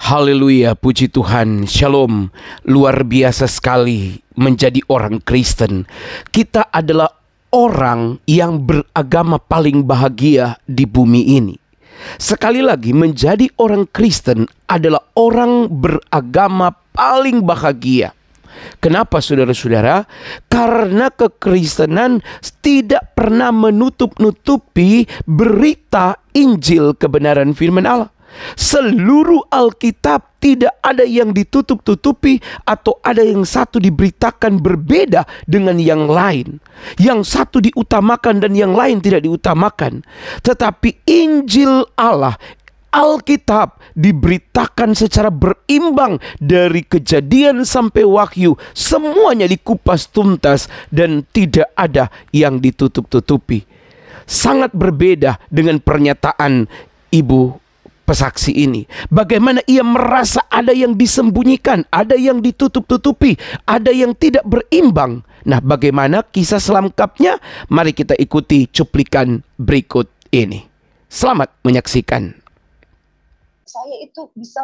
Haleluya, puji Tuhan, shalom. Luar biasa sekali menjadi orang Kristen. Kita adalah orang yang beragama paling bahagia di bumi ini. Sekali lagi, menjadi orang Kristen adalah orang beragama paling bahagia. Kenapa saudara-saudara? Karena kekristenan tidak pernah menutup-nutupi berita Injil kebenaran firman Allah. Seluruh Alkitab tidak ada yang ditutup-tutupi atau ada yang satu diberitakan berbeda dengan yang lain. Yang satu diutamakan dan yang lain tidak diutamakan. Tetapi Injil Allah, Alkitab, diberitakan secara berimbang dari Kejadian sampai Wahyu. Semuanya dikupas tuntas dan tidak ada yang ditutup-tutupi. Sangat berbeda dengan pernyataan Ibu pesaksi ini. Bagaimana ia merasa ada yang disembunyikan, ada yang ditutup-tutupi, ada yang tidak berimbang. Nah, bagaimana kisah selengkapnya? Mari kita ikuti cuplikan berikut ini. Selamat menyaksikan. Saya itu bisa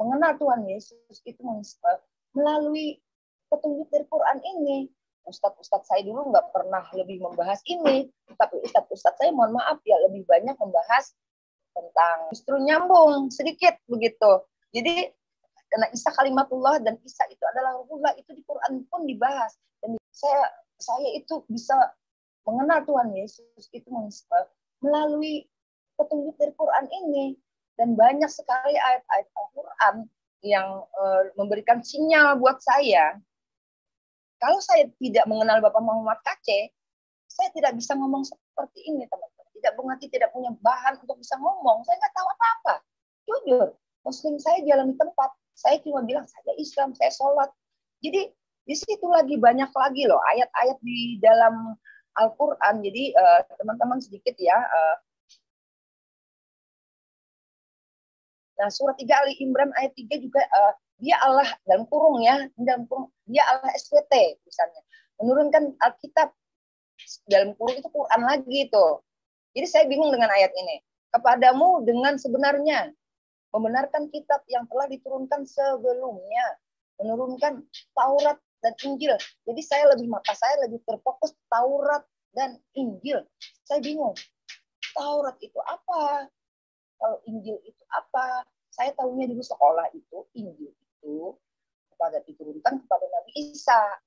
mengenal Tuhan Yesus itu melalui petunjuk dari Quran ini. Ustadz saya dulu nggak pernah lebih membahas ini, tapi ustadz saya mohon maaf ya lebih banyak membahas tentang justru nyambung sedikit begitu. Jadi karena Isa kalimatullah dan Isa itu adalah ruhullah, itu di Quran pun dibahas. Dan saya itu bisa mengenal Tuhan Yesus itu melalui petunjuk dari Quran ini. Dan banyak sekali ayat-ayat Al-Quran yang memberikan sinyal buat saya. Kalau saya tidak mengenal Bapak Muhammad KC, saya tidak bisa ngomong seperti ini, teman-teman. Tidak mengerti, tidak punya bahan untuk bisa ngomong. Saya nggak tahu apa-apa. Jujur, Muslim saya jalan di tempat. Saya cuma bilang, saya Islam, saya sholat. Jadi, di situ lagi banyak lagi loh ayat-ayat di dalam Al-Quran. Jadi, teman-teman sedikit ya. Nah, surat 3 Ali Imran ayat 3 juga, dia Allah, dalam kurung ya, dalam kurung, dia Allah SWT, misalnya. Menurunkan Alkitab, dalam kurung itu Quran lagi tuh. Jadi saya bingung dengan ayat ini. Kepadamu dengan sebenarnya, membenarkan kitab yang telah diturunkan sebelumnya, menurunkan Taurat dan Injil. Jadi mata saya lebih terfokus Taurat dan Injil. Saya bingung. Taurat itu apa? Kalau Injil itu apa? Saya tahunya dulu sekolah itu, Injil itu diturunkan kepada Nabi Isa.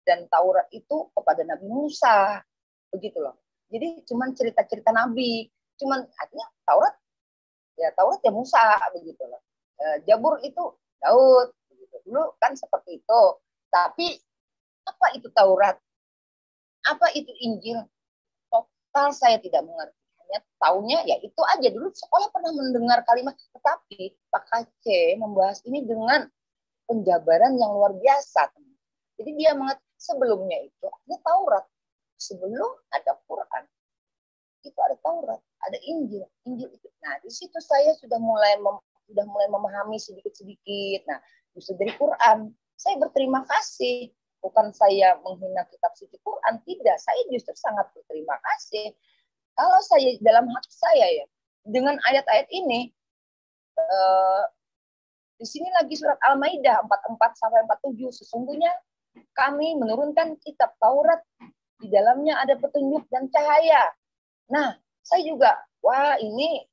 Dan Taurat itu kepada Nabi Musa. Begitu loh. Jadi cuman cerita-cerita Nabi. Cuman artinya Taurat ya Musa. Begitu loh. Jabur itu Daud. Begitu. Dulu kan seperti itu. Tapi apa itu Taurat? Apa itu Injil? Total saya tidak mengerti. Taunya ya itu aja. Dulu sekolah pernah mendengar kalimat, tetapi Pak KC membahas ini dengan penjabaran yang luar biasa. Jadi dia mengatakan sebelumnya itu ada Taurat, sebelum ada Quran itu ada Taurat, ada Injil. Injil itu. Nah di situ saya sudah mulai memahami sedikit-sedikit. Nah justru dari Quran saya berterima kasih. Bukan saya menghina kitab suci Quran, tidak. Saya justru sangat berterima kasih. Kalau saya dalam hati saya ya, dengan ayat-ayat ini, di sini lagi surat Al-Maidah 44 sampai 47, sesungguhnya kami menurunkan kitab Taurat, di dalamnya ada petunjuk dan cahaya. Nah, saya juga, wah ini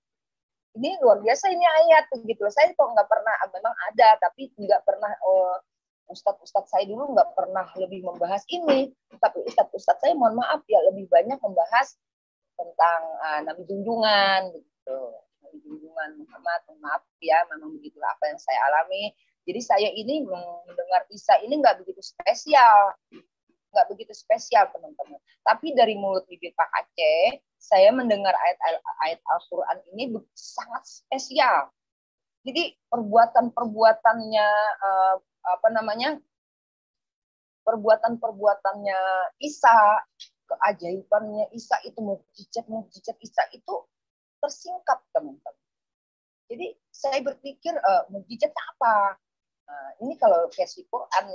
luar biasa ini ayat begitu. Saya kok nggak pernah, memang ada, tapi nggak pernah. Ustadz saya dulu nggak pernah lebih membahas ini, tapi ustadz saya mohon maaf ya lebih banyak membahas tentang Nabi junjungan gitu. Nabi junjungan Muhammad, maaf ya memang begitulah apa yang saya alami. Jadi saya ini mendengar Isa ini nggak begitu spesial teman-teman. Tapi dari mulut bibir Pak Aceh, saya mendengar ayat Al-Quran ini sangat spesial. Jadi perbuatannya perbuatannya Isa, keajaibannya Isa itu, mukjizat Isa itu tersingkap teman-teman. Jadi saya berpikir mukjizatnya apa? Ini kalau versi Quran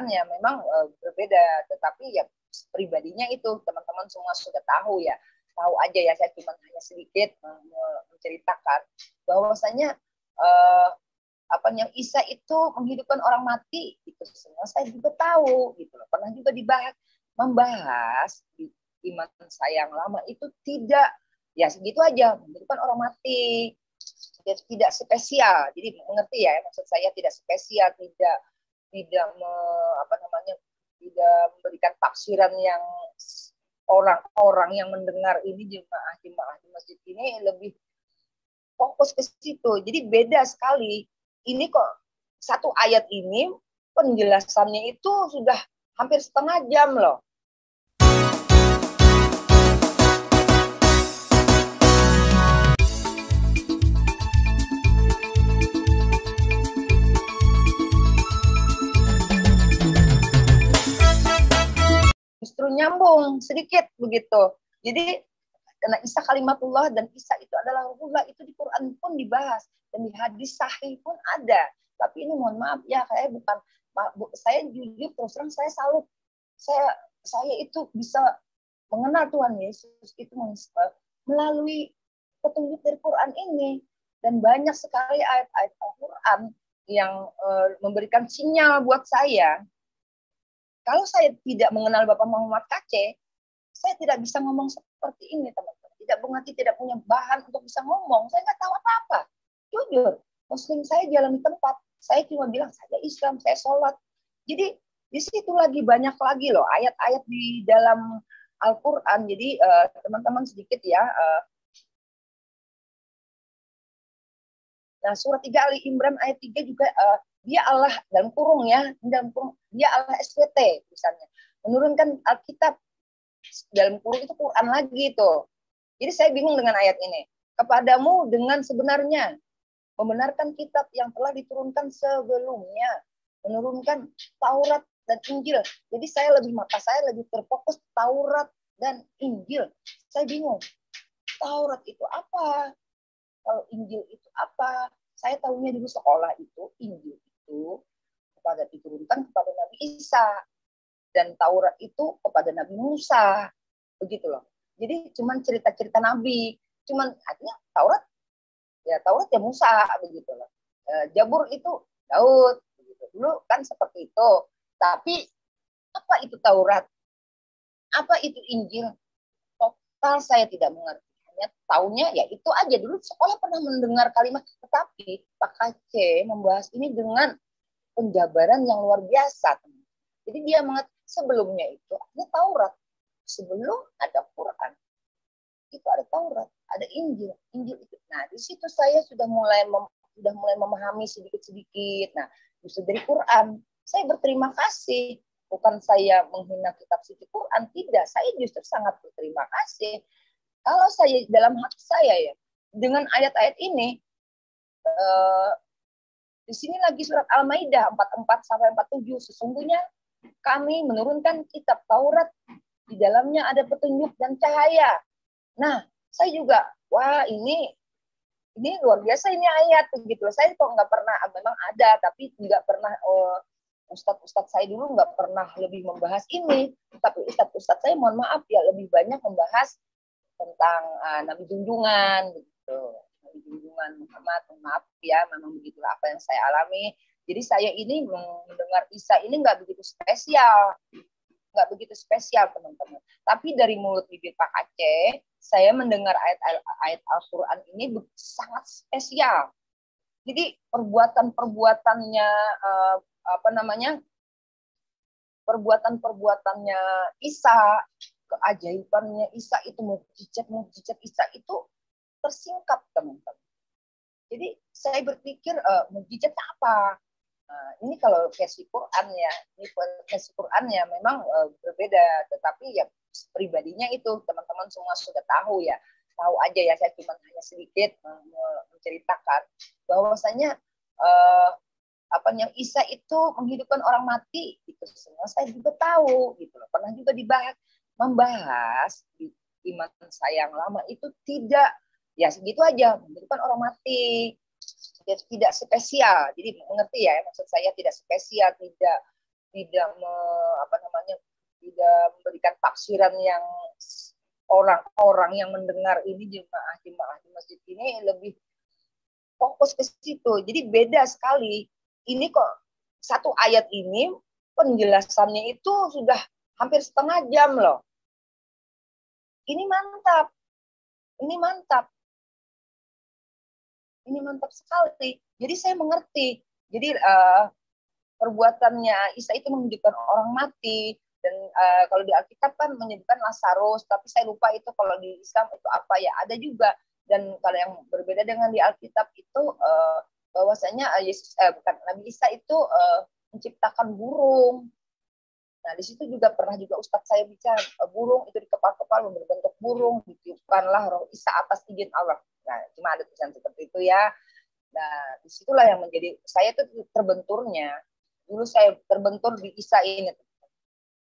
ya, memang berbeda, tetapi ya pribadinya itu teman-teman semua sudah tahu ya, tahu aja ya, saya cuma hanya sedikit menceritakan bahwasanya eh, yang Isa itu menghidupkan orang mati, itu semua saya juga tahu gitu loh. Pernah juga membahas di iman saya yang lama itu tidak ya segitu aja, menghidupkan orang mati, tidak spesial. Jadi mengerti ya, maksud saya tidak spesial, tidak tidak me, apa namanya tidak memberikan tafsiran yang orang-orang yang mendengar ini jemaah-jemaah di masjid ini lebih fokus ke situ. Jadi beda sekali. Ini kok satu ayat ini penjelasannya itu sudah hampir setengah jam loh. Justru nyambung sedikit begitu. Jadi karena Isa kalimatullah dan Isa itu adalah ruhullah, itu di Quran pun dibahas dan di hadis sahih pun ada. Tapi ini mohon maaf ya, saya jujur terus terang saya salut. Saya itu bisa mengenal Tuhan Yesus itu melalui petunjuk dari Quran ini, dan banyak sekali ayat-ayat Al-Quran yang memberikan sinyal buat saya. Kalau saya tidak mengenal Bapak Muhammad Kaceh, saya tidak bisa ngomong seperti ini, teman-teman. Tidak punya bahan untuk bisa ngomong. Saya nggak tahu apa-apa. Jujur, Muslim saya jalan di tempat. Saya cuma bilang, saya Islam, saya sholat. Jadi, di situ lagi banyak lagi loh ayat-ayat di dalam Al-Quran. Jadi, teman-teman sedikit ya. Nah, surat 3 Ali Imran ayat 3 juga, dia Allah, dalam kurung ya, dia Allah SWT, misalnya. Menurunkan Alkitab, dalam kurung itu Quran lagi tuh. Jadi saya bingung dengan ayat ini. Kepadamu dengan sebenarnya, membenarkan kitab yang telah diturunkan sebelumnya, menurunkan Taurat dan Injil. Jadi saya lebih terfokus Taurat dan Injil. Saya bingung. Taurat itu apa? Kalau Injil itu apa? Saya tahunya dulu sekolah itu Injil itu diturunkan kepada Nabi Isa, dan Taurat itu kepada Nabi Musa, begitu loh. Jadi cuman cerita-cerita Nabi, cuman artinya Taurat ya Musa, begitu loh. Jabur itu Daud, begitu. Dulu kan seperti itu. Tapi apa itu Taurat? Apa itu Injil? Total saya tidak mengerti. Hanya taunya ya itu aja. Dulu sekolah pernah mendengar kalimat, tetapi Pak Aceh membahas ini dengan penjabaran yang luar biasa. Jadi dia mengatakan sebelumnya itu ada Taurat, sebelum ada Quran itu ada Taurat, ada Injil itu. Nah di situ saya sudah mulai memahami sedikit-sedikit. Nah justru dari Quran saya berterima kasih, bukan saya menghina kitab suci Quran, tidak, saya justru sangat berterima kasih. Kalau saya dalam hati saya ya, dengan ayat-ayat ini, di sini lagi surat Al-Maidah 44 sampai 47, sesungguhnya kami menurunkan kitab Taurat, di dalamnya ada petunjuk dan cahaya. Nah, saya juga, wah ini luar biasa ini ayat begitu. Saya kok nggak pernah, memang ada, tapi nggak pernah. Ustadz saya dulu nggak pernah lebih membahas ini. Tapi ustadz saya mohon maaf ya lebih banyak membahas tentang Nabi junjungan begitu. Nabi junjungan Muhammad, maaf ya, memang begitulah apa yang saya alami. Jadi saya ini mendengar Isa ini nggak begitu spesial, teman-teman. Tapi dari mulut bibir Pak Aceh, saya mendengar ayat Al-Quran ini sangat spesial. Jadi perbuatan-perbuatannya perbuatan-perbuatannya Isa, keajaibannya Isa itu, mukjizat Isa itu tersingkap, teman-teman. Jadi saya berpikir mukjizatnya apa? Ini kalau versi Quran ya, memang berbeda, tetapi ya pribadinya itu teman-teman semua sudah tahu ya, tahu aja ya, saya cuma hanya sedikit menceritakan bahwasanya yang Isa itu menghidupkan orang mati, itu semua saya juga tahu gitu loh. Pernah juga membahas di iman saya yang lama itu tidak ya segitu aja, menghidupkan orang mati, tidak spesial. Jadi mengerti ya, maksud saya tidak spesial, tidak memberikan tafsiran yang orang-orang yang mendengar ini jemaah di masjid ini lebih fokus ke situ. Jadi beda sekali. Ini kok satu ayat ini penjelasannya itu sudah hampir setengah jam loh. Ini mantap. Ini mantap. Ini mantap sekali. Jadi saya mengerti. Jadi perbuatannya Isa itu menunjukkan orang mati. Dan kalau di Alkitab kan menyebutkan Lazarus, tapi saya lupa itu kalau di Islam itu apa ya, ada juga. Dan kalau yang berbeda dengan di Alkitab itu bahwasanya bukan Nabi Isa itu menciptakan burung. Nah di situ juga pernah juga Ustadz saya bicara burung itu di kepala-kepala berbentuk burung, ditiupkanlah roh Isa atas izin Allah. Nah cuma ada tulisan seperti itu ya. Nah disitulah yang menjadi saya tuh terbenturnya. Dulu saya terbentur di Isa ini,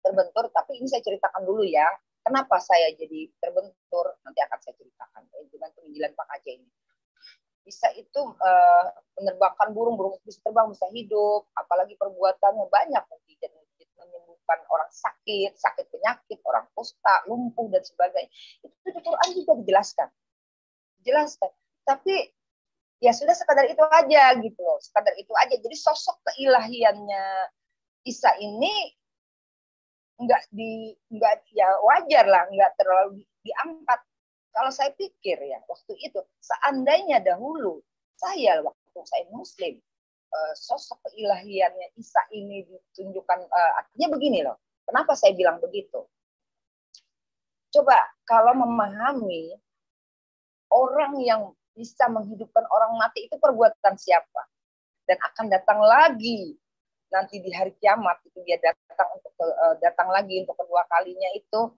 terbentur, tapi ini saya ceritakan dulu ya. Kenapa saya jadi terbentur? Nanti akan saya ceritakan dengan penginjilan Pak Aceh ini. Bisa itu menerbangkan burung bisa terbang, bisa hidup, apalagi perbuatannya banyak, menyembuhkan orang sakit penyakit, orang kusta, lumpuh dan sebagainya. Itu di Quran juga dijelaskan. Tapi ya sudah sekadar itu aja gitu loh, sekadar itu aja. Jadi sosok keilahiannya Isa ini enggak ya wajar lah, enggak terlalu diangkat. Kalau saya pikir ya waktu itu, seandainya dahulu waktu saya Muslim, sosok keilahiannya Isa ini ditunjukkan, artinya begini loh. Kenapa saya bilang begitu? Coba kalau memahami orang yang bisa menghidupkan orang mati itu perbuatan siapa? Dan akan datang lagi nanti di hari kiamat itu dia datang lagi untuk kedua kalinya itu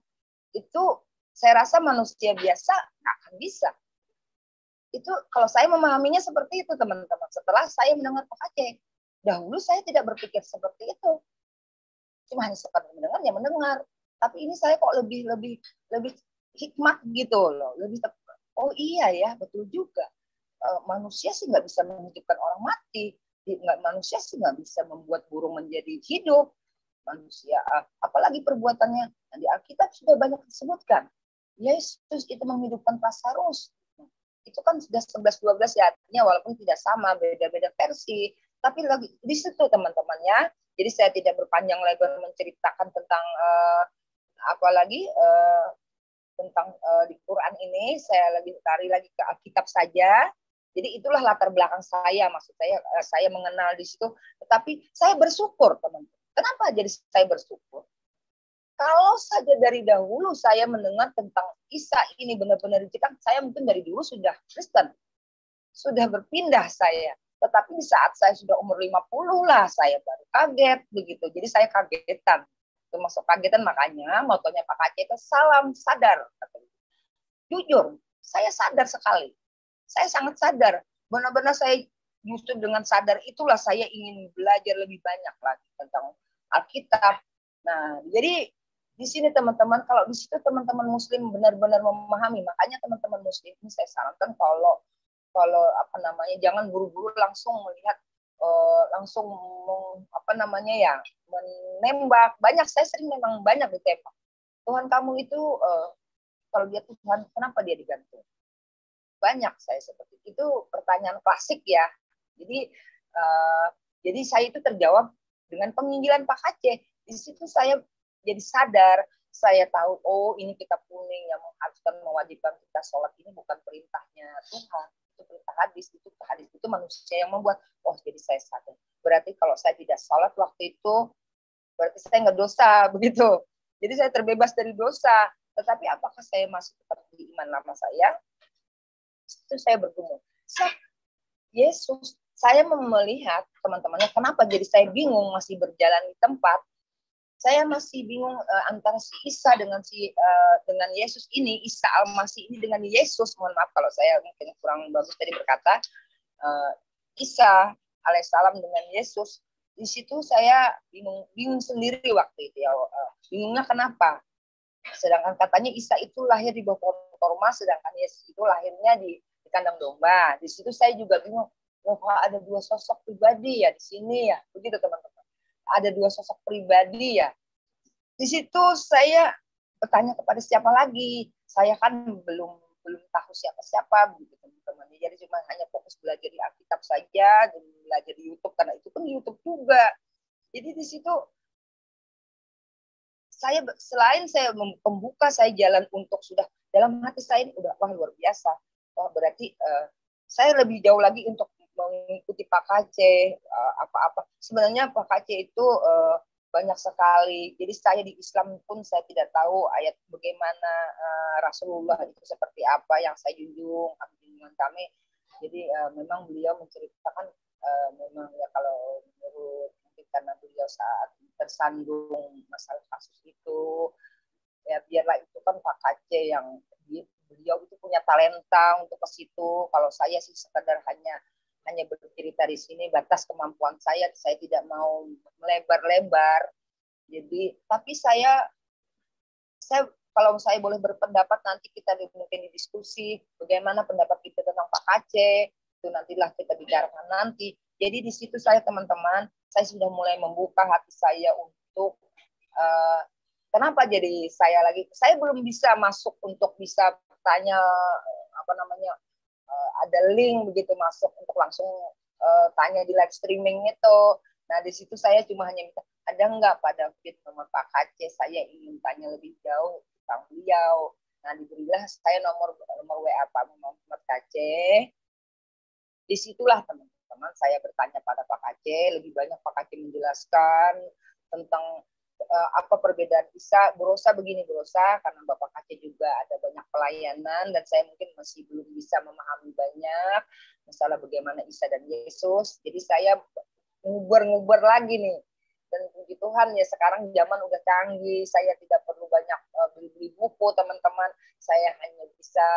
saya rasa manusia biasa nggak akan bisa. Itu kalau saya memahaminya seperti itu teman-teman. Setelah saya mendengar Pak Aceh, dahulu saya tidak berpikir seperti itu. Cuma hanya sekedar mendengar. Tapi ini saya kok lebih hikmat gitu loh. Oh iya ya, betul juga. Manusia sih nggak bisa menghidupkan orang mati. Manusia sih nggak bisa membuat burung menjadi hidup. Manusia, apalagi perbuatannya di Alkitab sudah banyak disebutkan. Yesus itu menghidupkan Lazarus. Itu kan sudah 11-12 ya, artinya walaupun tidak sama, beda-beda versi. Tapi lagi di situ teman-temannya. Jadi saya tidak berpanjang lebar menceritakan tentang tentang di Quran ini. Saya lagi tarik lagi ke Alkitab saja. Jadi itulah latar belakang saya, maksud saya mengenal di situ. Tetapi saya bersyukur teman-teman. Kenapa jadi saya bersyukur? Kalau saja dari dahulu saya mendengar tentang Isa ini benar-benar diciptakan, saya mungkin dari dulu sudah Kristen. Sudah berpindah saya. Tetapi di saat saya sudah umur 50 lah, saya baru kaget begitu. Jadi saya kagetan. Termasuk kagetan, makanya motonya Pak Aceh itu salam sadar. Jujur, saya sadar sekali. Saya sangat sadar. Benar-benar saya justru dengan sadar itulah saya ingin belajar lebih banyak lagi tentang Alkitab. Nah, jadi di sini teman-teman, kalau di situ teman-teman Muslim benar-benar memahami, makanya teman-teman Muslim ini saya sarankan kalau jangan buru-buru langsung melihat langsung menembak. Saya sering memang banyak ditembak. Tuhan kamu itu kalau dia Tuhan, kenapa dia digantung? Banyak saya seperti itu, pertanyaan klasik ya. Jadi saya itu terjawab dengan penginjilan Pak Aceh. Di situ saya jadi sadar, saya tahu, oh ini kitab kuning yang mengharuskan mewajibkan kita sholat ini bukan perintahnya Tuhan, itu perintah hadis, itu manusia yang membuat. Oh jadi saya sadar. Berarti kalau saya tidak sholat waktu itu, berarti saya nggak dosa, begitu. Jadi saya terbebas dari dosa. Tetapi apakah saya masih tetap di iman lama saya? Itu saya bergumul. Yesus, saya melihat teman-temannya, kenapa jadi saya bingung masih berjalan di tempat. Saya masih bingung antara si Isa dengan dengan Yesus ini, Isa Al-Masih ini dengan Yesus. Mohon maaf kalau saya mungkin kurang bagus tadi berkata. Isa alaihissalam dengan Yesus. Di situ saya bingung sendiri waktu itu ya. Bingungnya kenapa? Sedangkan katanya Isa itu lahir di bawah korma, sedangkan Yesus itu lahirnya di kandang domba. Di situ saya juga bingung. Oh, ada dua sosok pribadi ya di sini ya. Begitu teman-teman. Ada dua sosok pribadi ya. Di situ saya bertanya kepada siapa lagi. Saya kan belum belum tahu siapa-siapa begitu teman-teman. Jadi cuma hanya fokus belajar di Alkitab saja, dan belajar di YouTube karena itu pun di YouTube juga. Jadi di situ saya selain saya membuka saya jalan untuk sudah dalam hati saya ini udah wah luar biasa. Wah berarti saya lebih jauh lagi untuk mengikuti Pak Kace apa-apa. Sebenarnya Pak Kace itu banyak sekali. Jadi saya di Islam pun saya tidak tahu ayat bagaimana Rasulullah itu seperti apa yang saya junjung junjungan kami. Jadi memang beliau menceritakan memang ya kalau menurut mungkin karena beliau saat tersandung masalah kasus itu ya biarlah itu kan Pak Kace yang beliau itu punya talenta untuk ke situ. Kalau saya sih sekedar hanya bercerita di sini batas kemampuan saya tidak mau melebar-lebar. Jadi tapi saya kalau saya boleh berpendapat nanti kita mungkin didiskusi bagaimana pendapat kita tentang Pak Kace itu nantilah kita bicarakan nanti. Jadi di situ saya teman-teman saya sudah mulai membuka hati saya untuk kenapa jadi saya belum bisa masuk untuk bisa tanya apa namanya ada link begitu masuk untuk langsung tanya di live streaming itu. Nah di situ saya cuma hanya minta ada nggak pada feed nomor Pak Kace, saya ingin tanya lebih jauh tentang beliau. Nah diberilah saya nomor WA Pak Muhammad Kace. Disitulah teman-teman saya bertanya pada Pak Kace, lebih banyak Pak Kace menjelaskan tentang apa perbedaan Isa, berusaha begini berusaha karena Bapak Kace juga ada banyak pelayanan dan saya mungkin masih belum bisa memahami banyak masalah bagaimana Isa dan Yesus. Jadi saya nguber lagi nih. Dan puji Tuhan ya sekarang zaman udah canggih, saya tidak perlu banyak beli buku teman-teman. Saya hanya bisa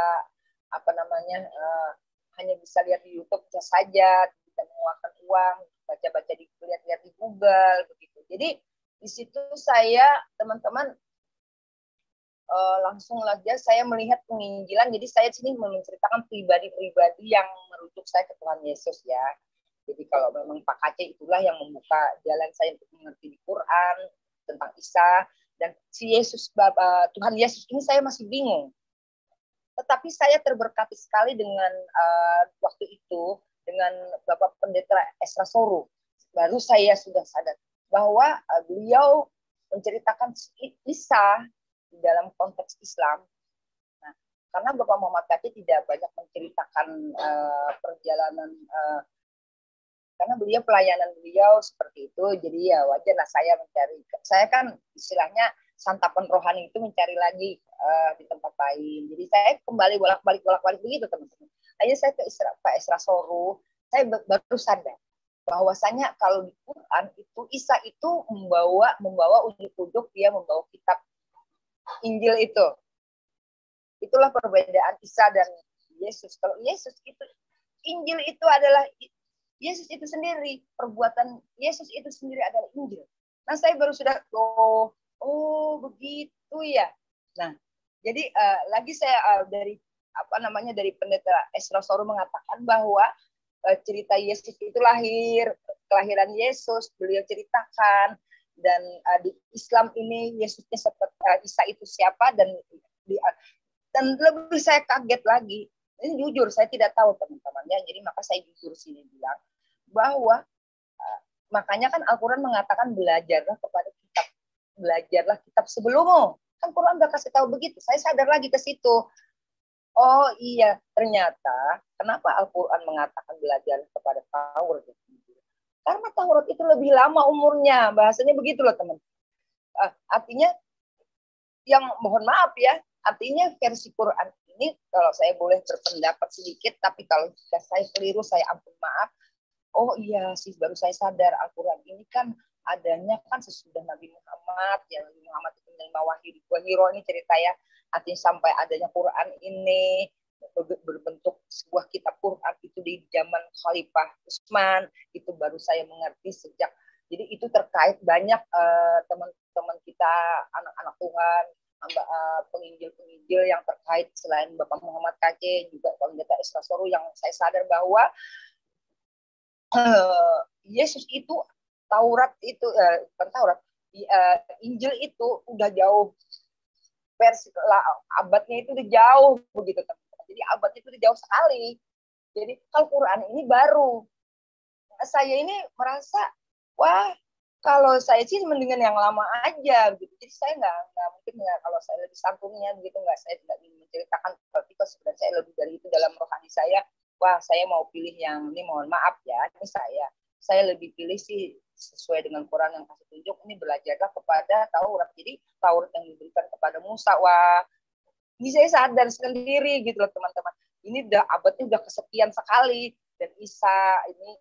apa namanya hanya bisa lihat di YouTube saja, tidak mengeluarkan uang, baca-baca lihat-lihat di Google begitu. Jadi di situ saya teman-teman langsung saja saya melihat penginjilan. Jadi saya sini menceritakan pribadi-pribadi yang merujuk saya ke Tuhan Yesus ya. Jadi kalau memang Pak Kace itulah yang membuka jalan saya untuk mengerti di Quran tentang Isa dan si Yesus Tuhan Yesus ini saya masih bingung. Tetapi saya terberkati sekali dengan waktu itu dengan Bapak Pendeta Esra Soru. Baru saya sudah sadar bahwa beliau menceritakan Isa di dalam konteks Islam. Nah, karena Bapak Muhammad Kace tidak banyak menceritakan perjalanan karena pelayanan beliau seperti itu, jadi ya wajarlah saya kan istilahnya santapan rohani itu mencari lagi di tempat lain. Jadi saya kembali bolak-balik begitu teman-teman. Akhirnya saya ke Pak Esra Soru, saya baru sadar bahwasanya kalau di Quran itu Isa itu membawa ujuk-ujuk dia membawa kitab Injil itu. Itulah perbedaan Isa dan Yesus. Kalau Yesus itu Injil itu adalah Yesus itu sendiri, perbuatan Yesus itu sendiri adalah Injil. Nah, saya baru sudah oh begitu ya. Nah, jadi lagi saya dari dari Pendeta Esra Soru mengatakan bahwa cerita Yesus itu kelahiran Yesus beliau ceritakan dan di Islam ini Yesusnya seperti Isa itu siapa dan lebih saya kaget lagi. Ini jujur saya tidak tahu teman-teman ya. Jadi maka saya jujur sini bilang bahwa makanya kan Al-Quran mengatakan belajarlah kitab sebelummu. Kan Quran udah kasih tahu begitu. Saya sadar lagi ke situ. Oh iya, ternyata kenapa Al-Quran mengatakan belajar kepada Taurat? Karena Taurat itu lebih lama umurnya. Bahasanya begitu loh teman. Artinya yang mohon maaf ya, artinya versi Quran ini kalau saya boleh berpendapat sedikit, tapi kalau saya keliru saya ampun maaf. Oh iya sih baru saya sadar Al-Quran ini kan adanya kan sesudah Nabi Muhammad, yang Nabi Muhammad itu menerima wahyu di Gua Hiro ini cerita ya, artinya sampai adanya Quran ini berbentuk sebuah kitab Quran itu di zaman Khalifah Utsman, itu baru saya mengerti sejak. Jadi itu terkait banyak teman-teman kita, anak-anak Tuhan, penginjil-penginjil yang terkait selain Bapak Muhammad Kace, juga Pendeta Esra Soru yang saya sadar bahwa Yesus itu Taurat itu bukan Taurat, Injil itu udah jauh versi abadnya itu udah jauh begitu teman-teman. Jadi abad itu jauh sekali. Jadi Al-Quran ini baru. Saya ini merasa, wah, kalau saya sih mendingan yang lama aja gitu. Jadi saya nggak mungkin nggak, kalau saya lebih santunnya gitu, nggak, saya tidak ingin menceritakan, tapi sebenarnya saya lebih dari itu dalam rohani saya. Wah, saya mau pilih yang ini, mohon maaf ya, ini saya lebih pilih sih sesuai dengan Quran yang kasih tunjuk, ini belajarlah kepada Taurat. Jadi Taurat yang diberikan kepada Musa, wah, ini saya sadar sendiri gitu loh teman-teman. Ini udah abadnya udah kesekian sekali, dan Isa ini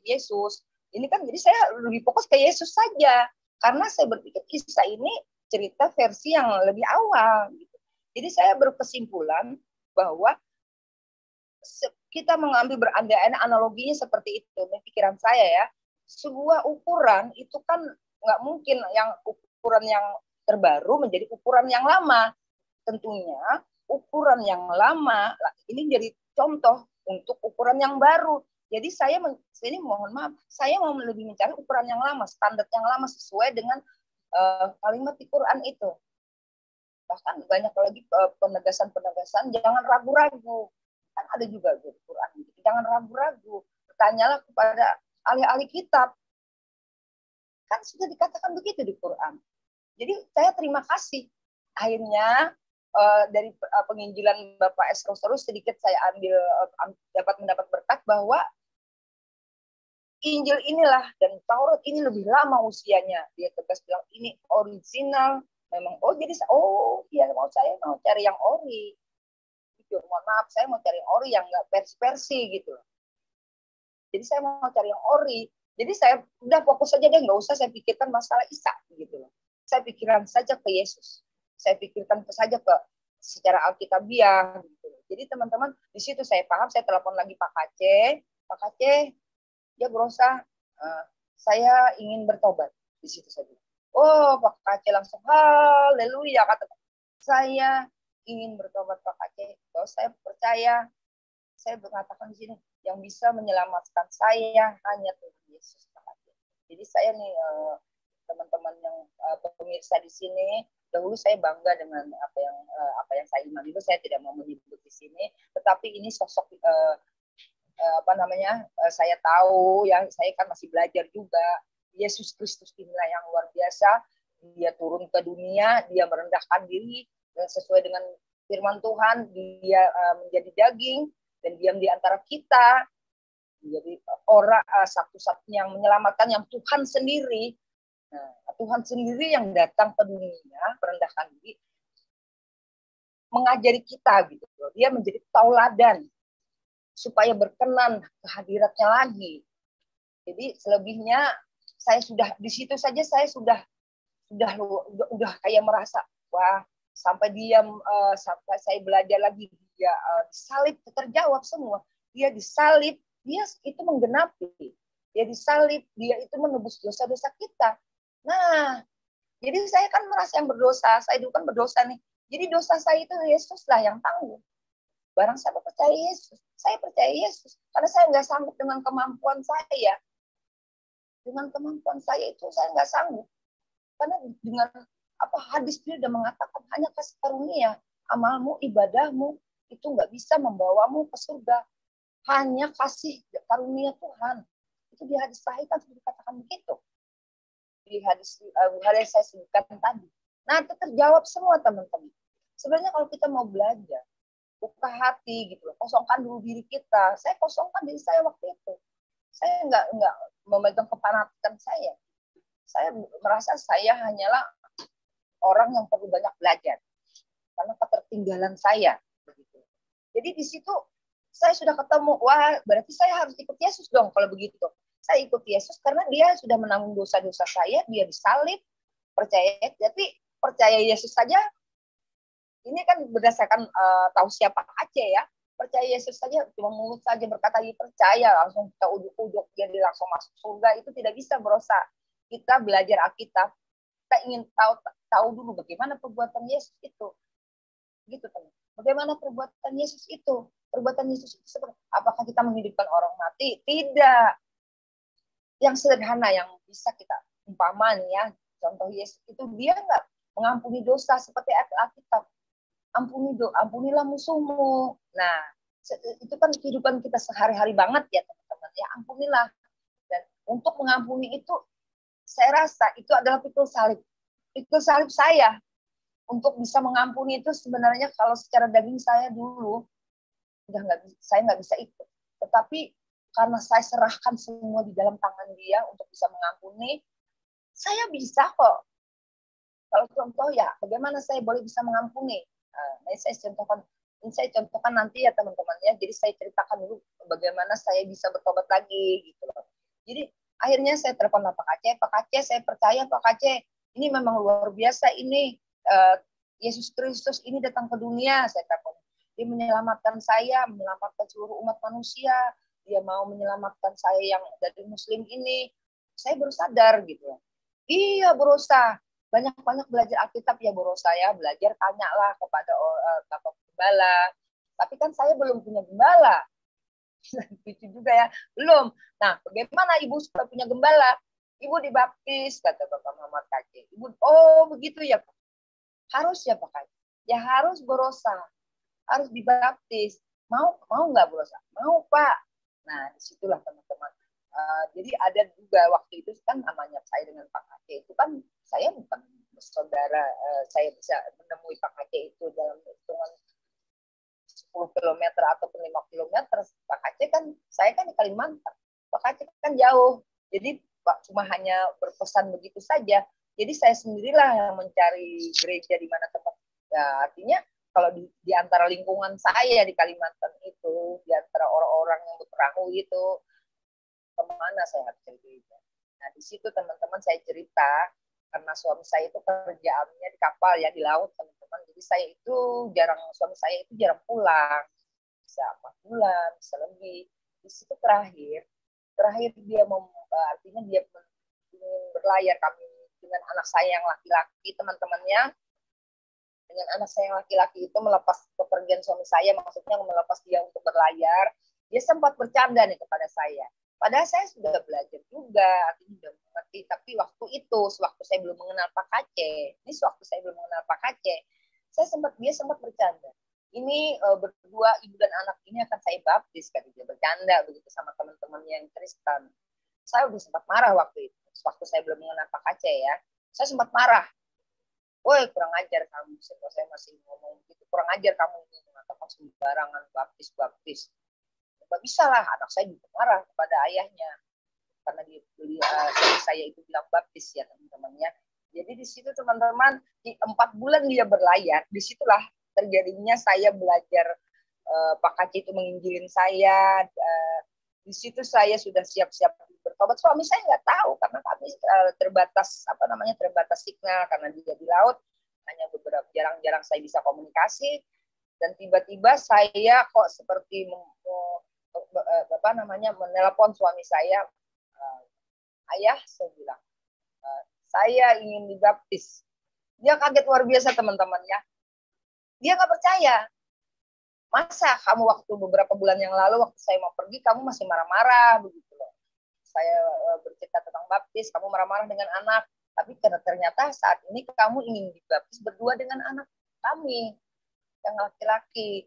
Yesus ini kan, jadi saya lebih fokus ke Yesus saja karena saya berpikir Isa ini cerita versi yang lebih awal gitu. Jadi saya berkesimpulan bahwa kita mengambil berandai-andai analoginya seperti itu. Ini pikiran saya ya, sebuah ukuran itu kan nggak mungkin yang ukuran yang terbaru menjadi ukuran yang lama. Tentunya ukuran yang lama ini jadi contoh untuk ukuran yang baru. Jadi ini mohon maaf, saya mau lebih mencari ukuran yang lama, standar yang lama sesuai dengan kalimat di Quran itu. Bahkan banyak lagi penegasan-penegasan, jangan ragu-ragu. Kan ada juga di Quran, jangan ragu-ragu. Bertanyalah kepada ahli-ahli kitab. Kan sudah dikatakan begitu di Quran. Jadi saya terima kasih. Akhirnya dari penginjilan Bapak Esrosarus sedikit saya dapat mendapat berkat bahwa Injil inilah dan Taurat ini lebih lama usianya. Dia tegas bilang ini original. Memang jadi iya, saya mau cari yang ori. Jujur, mohon maaf, saya mau cari yang ori yang nggak versi-versi gitu. Jadi saya mau cari yang ori. Jadi saya udah fokus saja deh, nggak usah saya pikirkan masalah Isa gitu loh. Saya pikirkan saja ke Yesus. Saya pikirkan saja ke secara alkitabiah gitu. Jadi teman-teman, di situ saya paham, saya telepon lagi Pak Kace. Pak Kace, ya berusaha, saya ingin bertobat. Di situ saja. Oh, Pak Kace langsung haleluya, kata saya ingin bertobat Pak Kace. Kalau saya percaya, saya mengatakan di sini yang bisa menyelamatkan saya hanya Tuhan Yesus. Pak Kace. Jadi saya nih teman-teman yang pemirsa di sini, dahulu saya bangga dengan apa yang saya imani. Itu saya tidak mau menyebut di sini, tetapi ini sosok saya tahu ya, saya kan masih belajar juga. Yesus Kristus inilah yang luar biasa. Dia turun ke dunia, dia merendahkan diri dan sesuai dengan firman Tuhan, dia menjadi daging dan diam di antara kita. Jadi orang satu-satunya yang menyelamatkan yang Tuhan sendiri. Nah, Tuhan sendiri yang datang ke dunia merendahkan diri, mengajari kita gitu. Dia menjadi tauladan supaya berkenan kehadiratnya lagi. Jadi selebihnya saya sudah di situ saja, saya sudah kayak merasa wah, sampai sampai saya belajar lagi, dia disalib, terjawab semua. Dia disalib, dia itu menggenapi. Dia disalib, dia itu menebus dosa-dosa kita. Nah, jadi saya kan merasa yang berdosa, saya dulu kan berdosa nih. Jadi dosa saya itu Yesus lah yang tanggung. Barang saya percaya Yesus, saya percaya Yesus. Karena saya nggak sanggup dengan kemampuan saya. Dengan kemampuan saya itu saya nggak sanggup. Karena dengan hadis dia sudah mengatakan hanya kasih karunia, amalmu, ibadahmu itu nggak bisa membawamu ke surga. Hanya kasih karunia Tuhan. Itu di hadis sahih kan sudah dikatakan begitu. Di hadis yang saya sebutkan tadi. Nah, itu terjawab semua teman-teman. Sebenarnya kalau kita mau belajar, buka hati gitu loh, kosongkan dulu diri kita. Saya kosongkan diri saya waktu itu. Saya nggak memegang kefanatikan saya. Saya merasa saya hanyalah orang yang perlu banyak belajar karena ketertinggalan saya. Begitu. Jadi di situ saya sudah ketemu, wah berarti saya harus ikut Yesus dong kalau begitu. Saya ikut Yesus karena dia sudah menanggung dosa-dosa saya, dia disalib, percaya Yesus saja. Ini kan berdasarkan tahu siapa aja ya. Percaya Yesus saja, cuma mulut saja berkata dia percaya, langsung kita ujuk-ujuk dia langsung masuk surga, itu tidak bisa berosa. Kita belajar Alkitab, kita ingin tahu dulu bagaimana perbuatan Yesus itu. Gitu teman. Bagaimana perbuatan Yesus itu? Perbuatan Yesus itu seperti apakah kita menghidupkan orang mati? Tidak. Yang sederhana yang bisa kita umpamanya, contoh Yesus itu dia nggak mengampuni dosa seperti Alkitab. ampunilah musuhmu. Nah, itu kan kehidupan kita sehari-hari banget ya teman-teman ya, ampunilah. Dan untuk mengampuni itu saya rasa itu adalah pikul salib saya. Untuk bisa mengampuni itu sebenarnya kalau secara daging saya dulu udah saya nggak bisa ikut. Tetapi karena saya serahkan semua di dalam tangan dia untuk bisa mengampuni, saya bisa kok. Kalau contoh ya, bagaimana saya boleh bisa mengampuni? Nah, saya contohkan nanti ya teman-teman ya. Jadi saya ceritakan dulu bagaimana saya bisa bertobat lagi gitu loh. Jadi akhirnya saya telepon Pak Aceh, saya percaya Pak Aceh, ini memang luar biasa ini. Yesus Kristus ini datang ke dunia, saya telepon. Dia menyelamatkan saya, menyelamatkan seluruh umat manusia. Dia mau menyelamatkan saya yang dari Muslim ini. Saya baru sadar gitu. Iya berusaha. Banyak-banyak belajar Alkitab ya berusaha ya. Belajar tanyalah kepada Bapak Gembala. Tapi kan saya belum punya gembala. Lucu juga ya. Belum. Nah, bagaimana Ibu supaya punya gembala? Ibu dibaptis, kata Bapak Muhammad Kacik. Ibu, oh begitu ya Pak. Harus ya Pak Kacik. Ya harus berusaha. Harus dibaptis. Mau nggak berusaha? Mau Pak. Nah, disitulah teman-teman. Jadi ada juga waktu itu kan namanya saya dengan Pak Aceh itu kan saya bukan saudara, saya bisa menemui Pak Aceh itu dalam hitungan 10 kilometer ataupun 5 kilometer. Pak Aceh kan, saya kan di Kalimantan. Pak Aceh kan jauh. Jadi cuma hanya berpesan begitu saja. Jadi saya sendirilah yang mencari gereja di mana tempat. Ya, artinya kalau di antara lingkungan saya di Kalimantan itu, di antara orang-orang yang berperahu itu, kemana saya harus cari gereja. Nah di situ teman-teman saya cerita karena suami saya itu kerjaannya di kapal ya, di laut teman-teman. Jadi suami saya itu jarang pulang, bisa 4 bulan, bisa lebih. Di situ terakhir dia artinya dia ingin berlayar kami dengan anak saya yang laki-laki teman-temannya. Dengan anak saya yang laki-laki itu melepas kepergian suami saya, maksudnya melepas dia untuk berlayar. Dia sempat bercanda nih kepada saya. Padahal saya sudah belajar juga, artinya sudah mengerti. Tapi sewaktu saya belum mengenal Pak Aceh, dia sempat bercanda. Ini berdua ibu dan anak ini akan saya baptis, kata dia bercanda begitu sama teman-temannya yang Kristen. Saya udah sempat marah waktu itu, waktu saya belum mengenal Pak Aceh ya. Saya sempat marah. Woi kurang ajar kamu, saya masih ngomong gitu, kurang ajar kamu ini mengatakan sembarangan baptis. Nggak bisa lah, anak saya juga marah kepada ayahnya karena saya itu bilang baptis ya teman-temannya. Jadi di situ teman-teman di 4 bulan dia berlayar, disitulah terjadinya saya belajar Pak Kaci itu menginjilin saya. Di situ saya sudah siap-siap bertobat. Suami saya nggak tahu karena kami terbatas signal karena dia di laut, hanya beberapa jarang-jarang saya bisa komunikasi. Dan tiba-tiba saya kok seperti menelepon suami saya, ayah, saya bilang, saya ingin dibaptis. Dia kaget luar biasa teman-teman ya. Dia nggak percaya. Masa kamu waktu beberapa bulan yang lalu waktu saya mau pergi kamu masih marah-marah begitu loh. Saya bercerita tentang baptis, kamu marah-marah dengan anak. Tapi ternyata saat ini kamu ingin dibaptis berdua dengan anak kami yang laki-laki.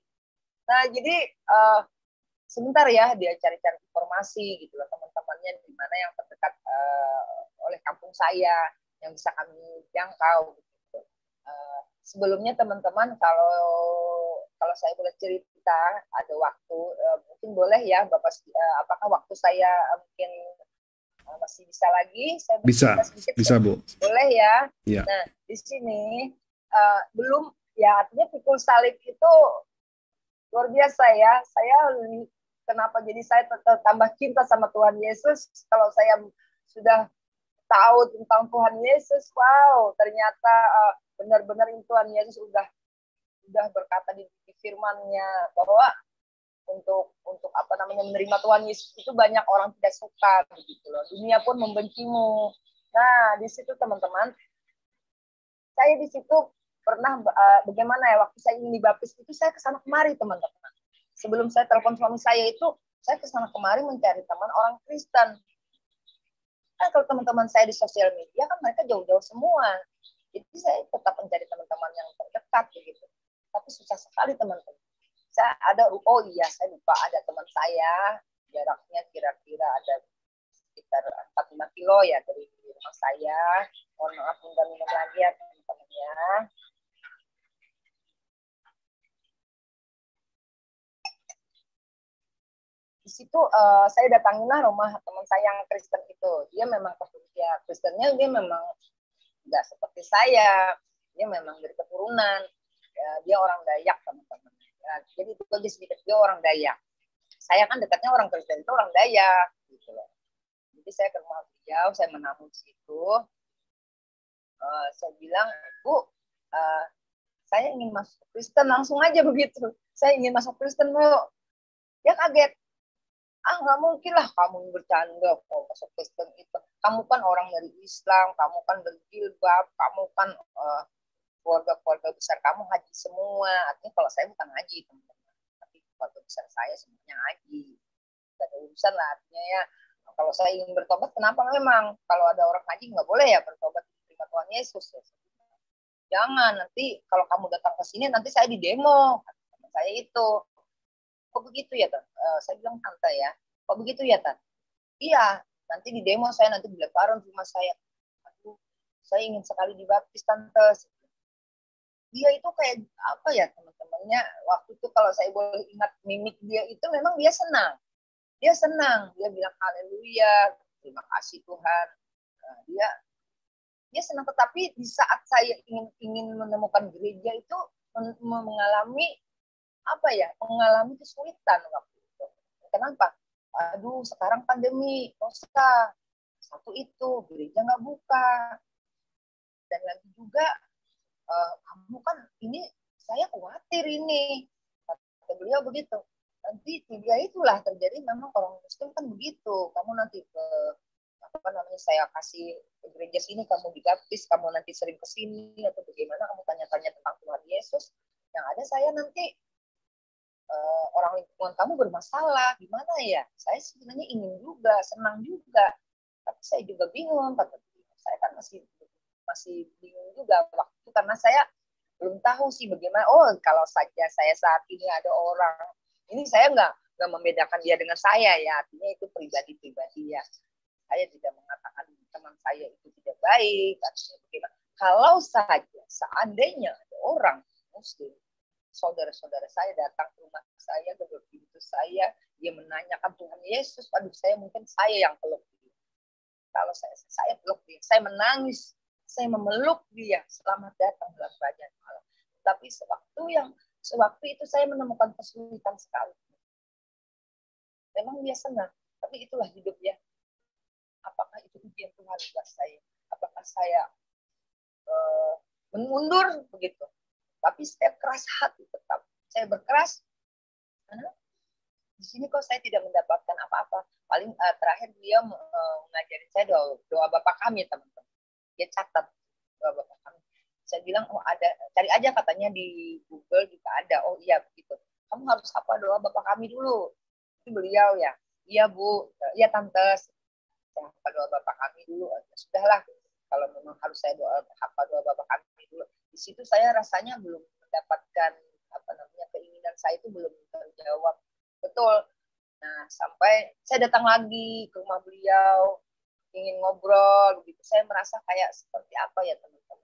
Nah jadi sebentar ya dia cari-cari informasi gitu loh teman-temannya di mana yang terdekat oleh kampung saya yang bisa kami jangkau gitu. Sebelumnya teman-teman kalau saya boleh cerita ada waktu mungkin boleh ya Bapak, apakah waktu saya mungkin masih bisa lagi saya bisa Bu, boleh ya. Ya. Nah di sini belum ya, artinya pikul salib itu luar biasa ya. Saya kenapa jadi saya tambah cinta sama Tuhan Yesus kalau saya sudah tahu tentang Tuhan Yesus. Wow, ternyata benar-benar Tuhan Yesus sudah berkata di firman-Nya bahwa untuk menerima Tuhan Yesus itu banyak orang tidak suka begitu loh. Dunia pun membencimu. Nah, di situ teman-teman, saya di situ pernah bagaimana ya waktu saya ingin dibaptis itu saya kesana kemari teman-teman. Sebelum saya telepon suami saya itu saya kesana kemari mencari teman orang Kristen. Kan kalau teman-teman saya di sosial media kan mereka jauh-jauh semua. Jadi saya tetap mencari teman-teman yang terdekat begitu. tapi susah sekali teman-teman. Saya saya lupa ada teman saya, jaraknya kira-kira ada sekitar 4-5 kilo ya dari rumah saya. Mohon maaf minta lagi ya teman-teman ya. Di situ saya datangilah rumah teman saya yang Kristen itu. Dia memang ya Kristennya, dia memang nggak seperti saya. Dia memang dari keturunan. Ya, dia orang Dayak teman-teman. Ya, jadi itu aja sedikit, dia orang Dayak. Saya kan dekatnya orang Kristen itu orang Dayak gitu loh. Jadi saya ke rumah beliau, saya menamu di situ. Saya bilang, Bu, saya ingin masuk Kristen, langsung aja begitu. Saya ingin masuk Kristen, Bu. Dia kaget. Nggak mungkin lah kamu bercanda kalau masuk Kristen itu. Kamu kan orang dari Islam, kamu kan berjilbab, kamu kan keluarga-keluarga besar kamu haji semua. Artinya kalau saya bukan haji, teman-teman. Tapi keluarga besar saya semuanya haji. Gak ada urusan lah, artinya ya. Kalau saya ingin bertobat, kenapa memang? Kalau ada orang haji nggak boleh ya bertobat terima Tuhan Yesus. Ya. Jangan, nanti kalau kamu datang ke sini, nanti saya di demo. Kata saya itu. Kok begitu ya, Tan? Saya bilang, Tante ya. Kok begitu ya, Tan? Iya, nanti di demo saya, nanti dilemparin rumah saya. Aduh, saya ingin sekali dibaptis, Tante. Dia itu kayak apa ya, teman-temannya. Waktu itu kalau saya boleh ingat mimik dia itu, memang dia senang. Dia senang. Dia bilang, haleluya, terima kasih Tuhan. Dia senang, tetapi di saat saya ingin menemukan gereja itu mengalami mengalami kesulitan waktu itu. Kenapa? Aduh, sekarang pandemi, dosa. Satu itu, gereja nggak buka. Dan lagi juga, kamu kan ini, saya khawatir ini. Kata beliau begitu. Nanti tiga itulah terjadi, memang orang Muslim kan begitu. Kamu nanti saya kasih ke gereja sini, kamu dibaptis, kamu nanti sering ke sini, atau bagaimana, kamu tanya-tanya tentang Tuhan Yesus. Yang ada saya nanti orang lingkungan kamu bermasalah, gimana ya? Saya sebenarnya ingin juga, senang juga, tapi saya juga bingung. Kata saya kan masih bingung juga waktu itu, karena saya belum tahu sih bagaimana. Oh, kalau saja saya saat ini ada orang, ini saya nggak membedakan dia dengan saya ya, artinya itu pribadi-pribadi ya. Saya tidak mengatakan teman saya itu tidak baik, artinya bagaimana. Kalau saja seandainya ada orang Muslim, saudara-saudara saya datang ke rumah saya, ke pintu saya, dia menanyakan Tuhan Yesus, aduh mungkin saya yang peluk dia. Kalau saya peluk dia, saya menangis, saya memeluk dia, selamat datang dalam kerajaan Allah. Tapi sewaktu itu saya menemukan kesulitan sekali. Memang dia senang, tapi itulah hidup ya. Apakah itu ujian Tuhan buat saya? Apakah saya mundur begitu? Tapi saya keras hati tetap. Saya berkeras, karena di sini kok saya tidak mendapatkan apa-apa. Paling terakhir dia mengajarin saya doa Bapa Kami, teman-teman. Dia catat doa Bapa Kami. Saya bilang, oh ada, cari aja katanya di Google juga ada. Oh iya begitu. Kamu harus apa doa Bapa Kami dulu. Itu beliau ya. Iya Bu, iya Tante. Saya apa doa Bapa Kami dulu. Ya, sudahlah. Kalau memang harus saya apa doa Bapa Kami dulu. Di situ saya rasanya belum mendapatkan keinginan saya itu belum terjawab betul. Nah, sampai saya datang lagi ke rumah beliau, ingin ngobrol begitu. Saya merasa kayak seperti apa ya teman-teman.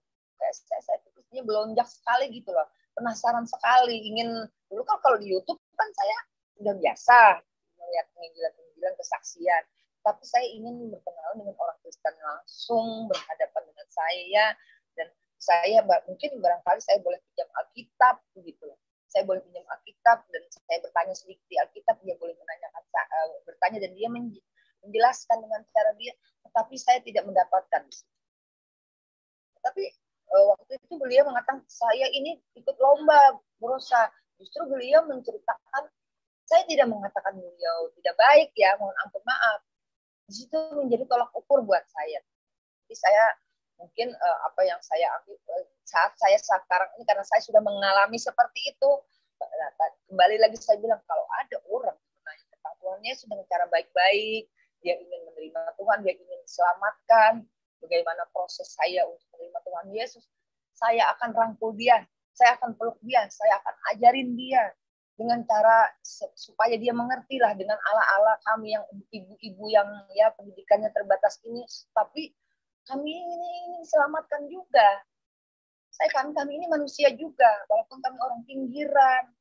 Saya pikirnya belonjak sekali gitu loh. Penasaran sekali, ingin dulu kan kalau di YouTube kan saya udah biasa melihat penginjilan kesaksian. Tapi saya ingin berkenalan dengan orang Kristen langsung, berhadapan dengan saya, dan saya mungkin barangkali saya boleh pinjam Alkitab begitu. Saya boleh pinjam Alkitab dan saya bertanya sedikit di Alkitab, dia boleh bertanya dan dia menjelaskan dengan cara dia, tetapi saya tidak mendapatkan. Tapi waktu itu beliau mengatakan saya ini ikut lomba berusaha. Justru beliau menceritakan, saya tidak mengatakan beliau tidak baik ya, mohon ampun maaf. Di situ menjadi tolak ukur buat saya. Jadi saya mungkin apa yang saya ambil saat saya sekarang ini, karena saya sudah mengalami seperti itu. Kembali lagi saya bilang, kalau ada orang menanya tentang Tuhan Yesus dengan cara baik-baik, dia ingin menerima Tuhan, dia ingin diselamatkan, bagaimana proses saya untuk menerima Tuhan Yesus, saya akan rangkul dia, Saya akan peluk dia, saya akan ajarin dia dengan cara supaya dia mengerti lah dengan ala-ala kami yang ibu-ibu yang ya pendidikannya terbatas ini, tapi kami ini diselamatkan juga. Kami ini manusia juga, walaupun kami orang pinggiran,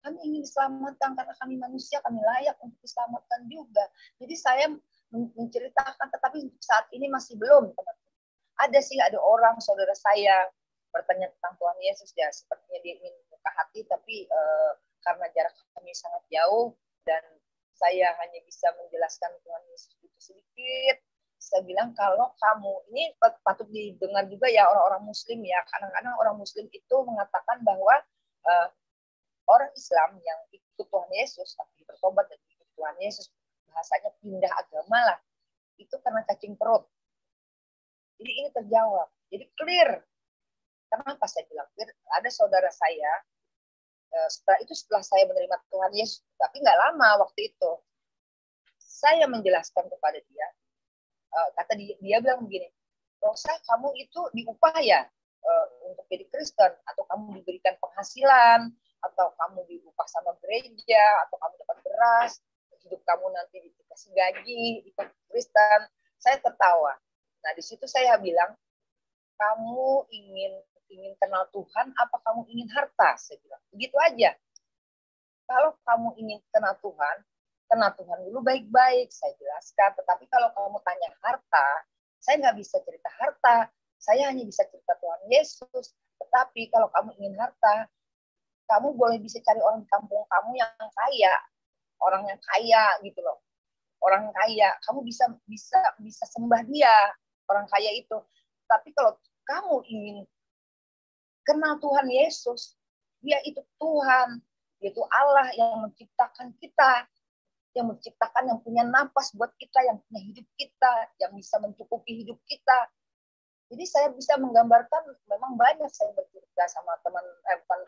kami ingin diselamatkan karena kami manusia, kami layak untuk diselamatkan juga. Jadi saya menceritakan, tetapi saat ini masih belum, teman-teman. Ada orang saudara saya bertanya tentang Tuhan Yesus, ya sepertinya dia ingin buka hati, tapi karena jarak kami sangat jauh dan saya hanya bisa menjelaskan Tuhan Yesus itu sedikit. Saya bilang kalau kamu, ini patut didengar juga ya orang-orang Muslim ya, kadang-kadang orang Muslim itu mengatakan bahwa orang Islam yang ikut Tuhan Yesus tapi bertobat dan ikut Tuhan Yesus, bahasanya pindah agama lah, itu karena cacing perut. Jadi ini terjawab, jadi clear. Kenapa saya bilang clear? Ada saudara saya, setelah saya menerima Tuhan Yesus, tapi nggak lama waktu itu, saya menjelaskan kepada dia, kata dia bilang begini, Rosa, kamu itu diupah ya untuk jadi Kristen, atau kamu diberikan penghasilan, atau kamu diupah sama gereja, atau kamu dapat beras, hidup kamu nanti dikasih gaji, ikut Kristen. Saya tertawa. Nah di situ saya bilang, kamu ingin kenal Tuhan, apa kamu ingin harta? Saya bilang begitu aja. Kalau kamu ingin kenal Tuhan dulu baik-baik, saya jelaskan. Tetapi kalau kamu tanya harta, saya nggak bisa cerita harta. Saya hanya bisa cerita Tuhan Yesus. Tetapi kalau kamu ingin harta, kamu boleh bisa cari orang di kampung kamu yang kaya, orang yang kaya gitu loh. Orang kaya, kamu bisa sembah dia, orang kaya itu. Tapi kalau kamu ingin kenal Tuhan Yesus, dia itu Tuhan, dia itu Allah yang menciptakan kita, yang menciptakan, yang punya napas buat kita, yang punya hidup kita, yang bisa mencukupi hidup kita. Jadi saya bisa menggambarkan, memang banyak saya bercerita sama teman,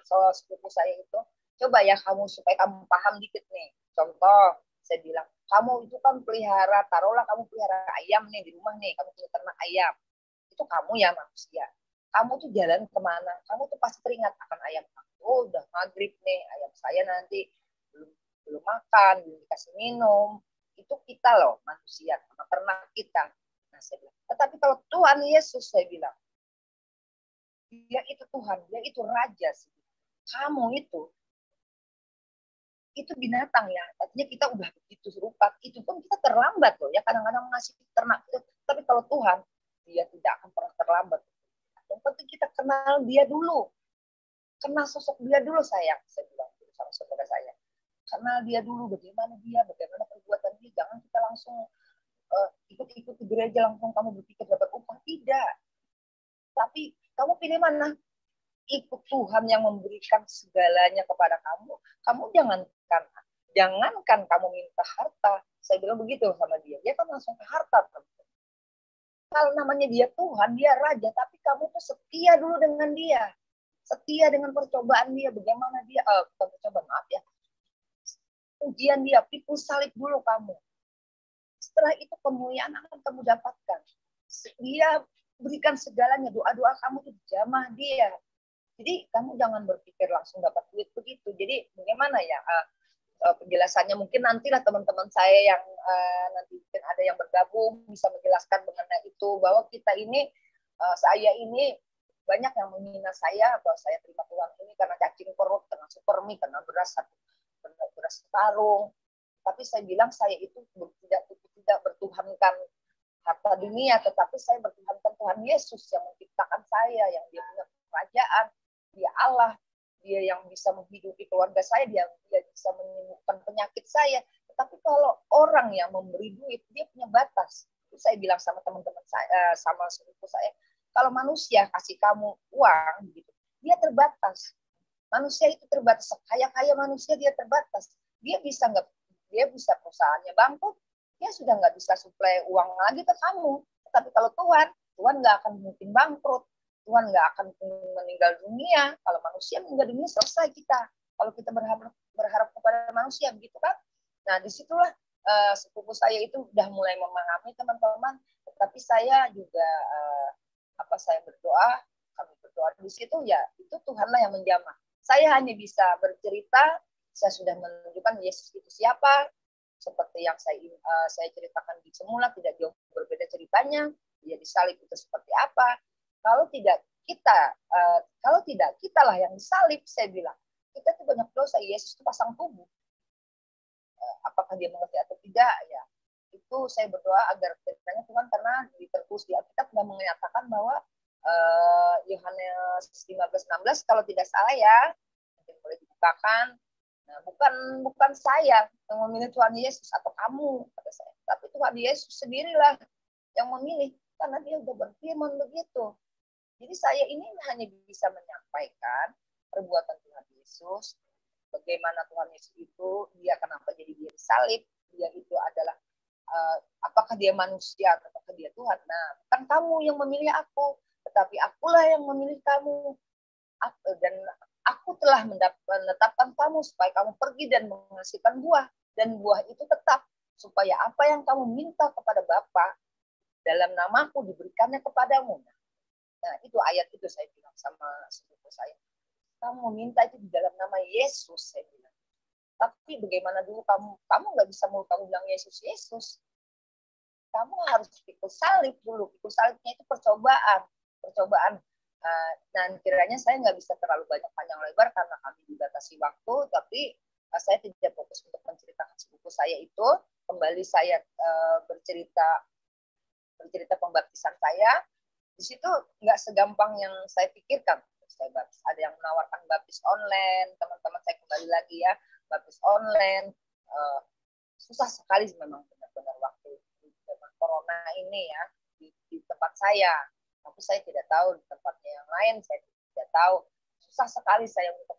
soal sepupu saya itu. Coba ya kamu, supaya kamu paham dikit nih. Contoh, saya bilang, kamu itu kan pelihara, taruhlah kamu pelihara ayam nih di rumah nih, kamu punya ternak ayam. Itu kamu ya manusia. Kamu tuh jalan kemana, kamu tuh pasti teringat akan ayam. Oh, udah maghrib nih, ayam saya nanti belum makan, belum dikasih minum. Itu kita loh, manusia, sama ternak kita. Nah, saya bilang, tetapi kalau Tuhan Yesus, saya bilang, dia itu Tuhan, dia itu Raja. Kamu itu binatang ya. Artinya kita udah begitu serupa. Itu pun kita terlambat loh ya, kadang-kadang ngasih ternak. Tapi kalau Tuhan, dia tidak akan pernah terlambat. Yang penting kita kenal dia dulu. Kenal sosok dia dulu, sayang. Saya bilang sama saudara saya. Kenal dia dulu, bagaimana perbuatan dia. Jangan kita langsung ikut-ikut ke gereja, langsung kamu berpikir dapat upah. Tidak. Tapi kamu pilih mana? Ikut Tuhan yang memberikan segalanya kepada kamu. Kamu jangankan kamu minta harta. Saya bilang begitu sama dia. Dia kan langsung ke harta. Kalau namanya dia Tuhan, dia Raja. Tapi kamu tuh setia dulu dengan dia. Setia dengan percobaan dia. Bagaimana dia, bukan percobaan, maaf ya. Ujian dia, pikul salib dulu kamu. Setelah itu kemuliaan akan kamu dapatkan. Dia berikan segalanya, doa-doa kamu itu jamah dia. Jadi kamu jangan berpikir langsung dapat duit begitu. Jadi bagaimana ya penjelasannya, mungkin nantilah teman-teman saya yang nanti mungkin ada yang bergabung bisa menjelaskan mengenai itu, bahwa kita ini, saya ini banyak yang menghina saya bahwa saya terima Tuhan ini karena cacing perut, karena supermi, karena beras sekarung. Tapi saya bilang saya itu tidak bertuhankan harta dunia, tetapi saya bertuhankan Tuhan Yesus yang menciptakan saya, yang dia punya kerajaan, dia Allah, dia yang bisa menghidupi keluarga saya, dia bisa menyembuhkan penyakit saya. Tetapi kalau orang yang memberi duit, dia punya batas. Itu saya bilang sama teman-teman saya, sama sepupu saya, kalau manusia kasih kamu uang, gitu, dia terbatas. Manusia itu terbatas, kaya manusia dia terbatas. Dia bisa perusahaannya bangkrut, dia sudah nggak bisa suplai uang lagi ke kamu. Tapi kalau Tuhan nggak akan mungkin bangkrut. Tuhan nggak akan meninggal dunia. Kalau manusia meninggal dunia, selesai kita. Kalau kita berharap kepada manusia, begitu kan? Nah, disitulah sepupu saya itu udah mulai memahami, teman-teman. Tetapi saya juga saya berdoa kami berdoa di situ, ya itu Tuhanlah yang menjamah. Saya hanya bisa bercerita, saya sudah menunjukkan Yesus itu siapa, seperti yang saya ceritakan di semula, tidak jauh berbeda ceritanya. Dia disalib itu seperti apa. Kalau tidak kitalah yang disalib, saya bilang kita itu banyak dosa. Yesus itu pasang tubuh. Apakah dia mengerti atau tidak? Ya, itu saya berdoa agar kiranya Tuhan, karena di tertulis di Alkitab sudah menyatakan bahwa Yohanes 15:16 kalau tidak salah ya, mungkin boleh dibukakan. Nah, bukan saya yang memilih Tuhan Yesus atau kamu, kata saya, tapi Tuhan Yesus sendirilah yang memilih, karena dia sudah berfirman begitu. Jadi saya ini hanya bisa menyampaikan perbuatan Tuhan Yesus, bagaimana Tuhan Yesus itu, dia kenapa jadi dia disalib, dia itu adalah apakah dia manusia atau apakah dia Tuhan. Nah, bukan kamu yang memilih aku, tetapi akulah yang memilih kamu. Dan aku telah menetapkan kamu supaya kamu pergi dan menghasilkan buah. Dan buah itu tetap, supaya apa yang kamu minta kepada Bapa dalam namaku diberikannya kepadamu. Nah, itu ayat itu saya bilang sama sepupu saya. Kamu minta itu di dalam nama Yesus, saya bilang. Tapi bagaimana dulu kamu nggak bisa mau kamu bilang Yesus, Yesus. Kamu harus pikul salib dulu. Pikul salibnya itu percobaan. Dan kiranya saya nggak bisa terlalu banyak panjang lebar karena kami dibatasi waktu, tapi saya tidak fokus untuk menceritakan sepupu saya itu. Kembali saya bercerita pembaptisan saya. Di situ nggak segampang yang saya pikirkan. Ada yang menawarkan baptis online, teman-teman saya kembali lagi ya, baptis online. Susah sekali memang benar-benar waktu zaman corona ini ya di tempat saya. Tapi saya tidak tahu di tempatnya yang lain, saya tidak tahu. Susah sekali saya untuk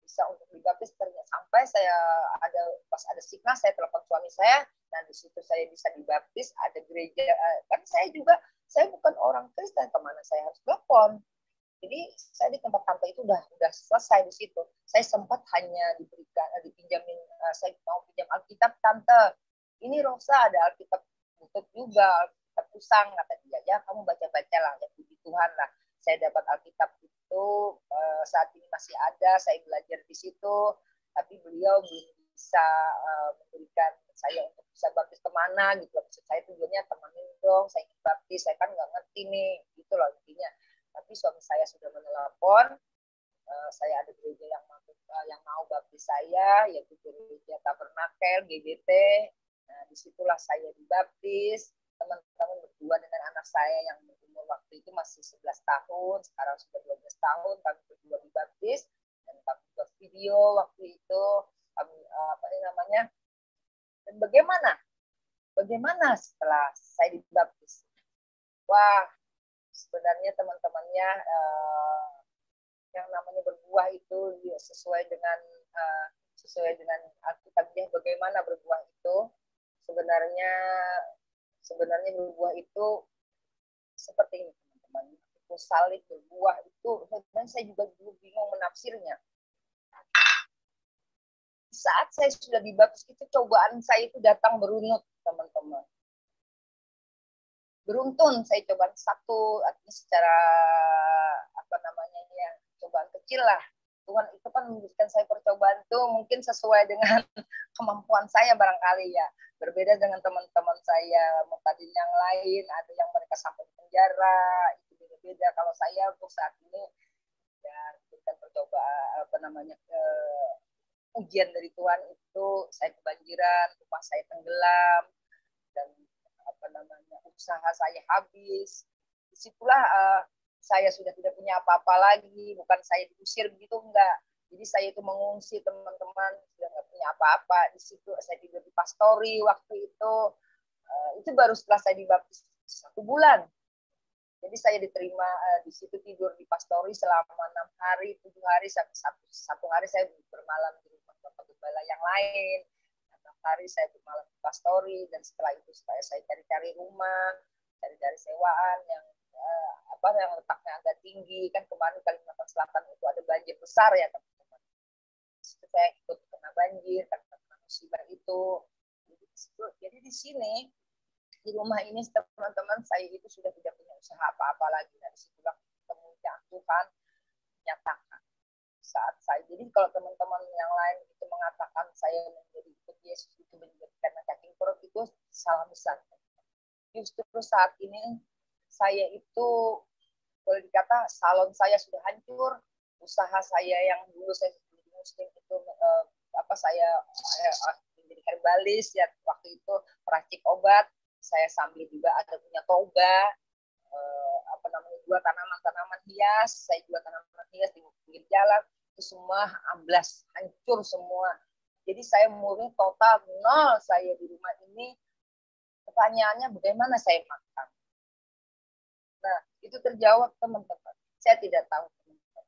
bisa untuk dibaptis. Sampai saya pas ada signal, saya telepon suami saya, dan di situ saya bisa dibaptis. Ada gereja, kan saya bukan orang Kristen, kemana saya harus telepon. Jadi saya di tempat tante itu udah selesai di situ. Saya sempat hanya dipinjamin, saya mau pinjam Alkitab, tante. Ini Rosa ada Alkitab tutup juga, Alkitab usang, kata dia. Ya kamu baca-baca lah, ya puji Tuhan lah. Saya dapat Alkitab itu saat ini masih ada, saya belajar di situ. Tapi beliau belum bisa memberikan saya untuk bisa baptis kemana gitu. Maksud saya tujuannya temenin dong, saya ingin baptis, saya kan nggak ngerti nih, gitu loh intinya. Tapi suami saya sudah menelepon, saya ada gereja yang mau baptis saya, yaitu gereja Tabernakel GBT. Nah, disitulah saya dibaptis. Teman-teman berdua dengan anak saya yang berumur waktu itu masih 11 tahun, sekarang sudah 12 tahun, kami berdua dibaptis. Dan kami buat video waktu itu, kami dan bagaimana setelah saya dibaptis? Wah, sebenarnya teman-temannya yang namanya berbuah itu sesuai dengan Alkitabnya. Bagaimana berbuah itu? Sebenarnya berbuah itu seperti ini, teman-teman. Itu salib berbuah itu, dan saya juga dulu bingung menafsirnya. Saat saya sudah dibaptis itu, cobaan saya itu datang berunut, teman-teman. Beruntun saya coba satu, artinya secara cobaan kecil lah. Tuhan itu kan memberikan saya percobaan itu mungkin sesuai dengan kemampuan saya barangkali ya. Berbeda dengan teman-teman saya mutadin yang lain, ada yang mereka sampai di penjara, itu beda-beda. Kalau saya untuk saat ini ya diberikan percobaan ujian dari Tuhan itu, saya kebanjiran, rumah saya tenggelam, dan usaha saya habis. Disitulah saya sudah tidak punya apa-apa lagi. Bukan saya diusir begitu, enggak. Jadi saya itu mengungsi, teman-teman, sudah nggak punya apa-apa. Di situ saya tidur di pastori waktu itu. Itu baru setelah saya dibaptis 1 bulan. Jadi saya diterima di situ, tidur di pastori selama 6 hari, 7 hari, sampai satu hari saya bermalam di rumah Bapak Gembala yang lain. 6 hari saya bermalam di pastori, dan setelah itu saya cari-cari rumah, cari-cari sewaan yang letaknya agak tinggi. Kan kemarin Kalimantan Selatan itu ada banjir besar ya, teman-teman. Saya ikut kena banjir karena musibah itu. Jadi di sini, di rumah ini, teman-teman, saya itu sudah tidak punya usaha apa-apa lagi. Dari situlah ketemu yang Tuhan nyatakan saat saya. Jadi kalau teman-teman yang lain itu mengatakan saya menjadi ikut Yesus itu menjadi karena cacing perut, itu salah besar. Justru saat ini saya itu boleh dikata salon saya sudah hancur, usaha saya yang dulu saya jadi muslim itu saya menjadi herbalis ya, waktu itu peracik obat, saya sambil juga ada punya toba, jual tanaman hias, saya jual tanaman hias di pinggir jalan, itu semua amblas, hancur semua. Jadi saya murni total nol saya di rumah ini. Pertanyaannya bagaimana saya makan? Nah, itu terjawab teman-teman. Saya tidak tahu teman-teman.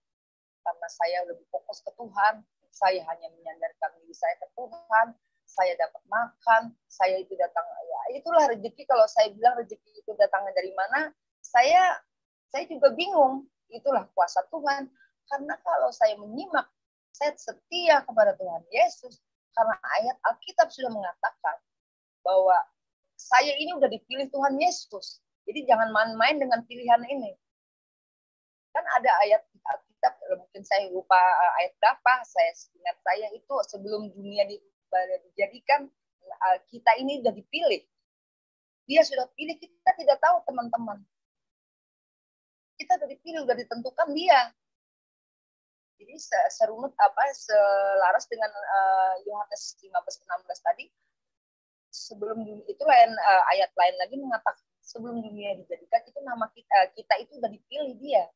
Karena saya lebih fokus ke Tuhan, saya hanya menyandarkan diri saya ke Tuhan, saya dapat makan, saya itu datang, ya itulah rezeki. Kalau saya bilang rezeki itu datangnya dari mana, saya juga bingung. Itulah kuasa Tuhan. Karena kalau saya menyimak, saya setia kepada Tuhan Yesus, karena ayat Alkitab sudah mengatakan bahwa saya ini udah dipilih Tuhan Yesus. Jadi jangan main-main dengan pilihan ini. Kan ada ayat Alkitab, mungkin saya lupa ayat berapa, ingat saya itu sebelum dunia dijadikan, kita ini udah dipilih. Dia sudah pilih, kita tidak tahu teman-teman. Kita udah dipilih, udah ditentukan dia. Jadi selaras dengan Yohanes 15:16 tadi, sebelum dunia itu ayat lain lagi mengatakan sebelum dunia dijadikan itu nama kita itu udah dipilih dia.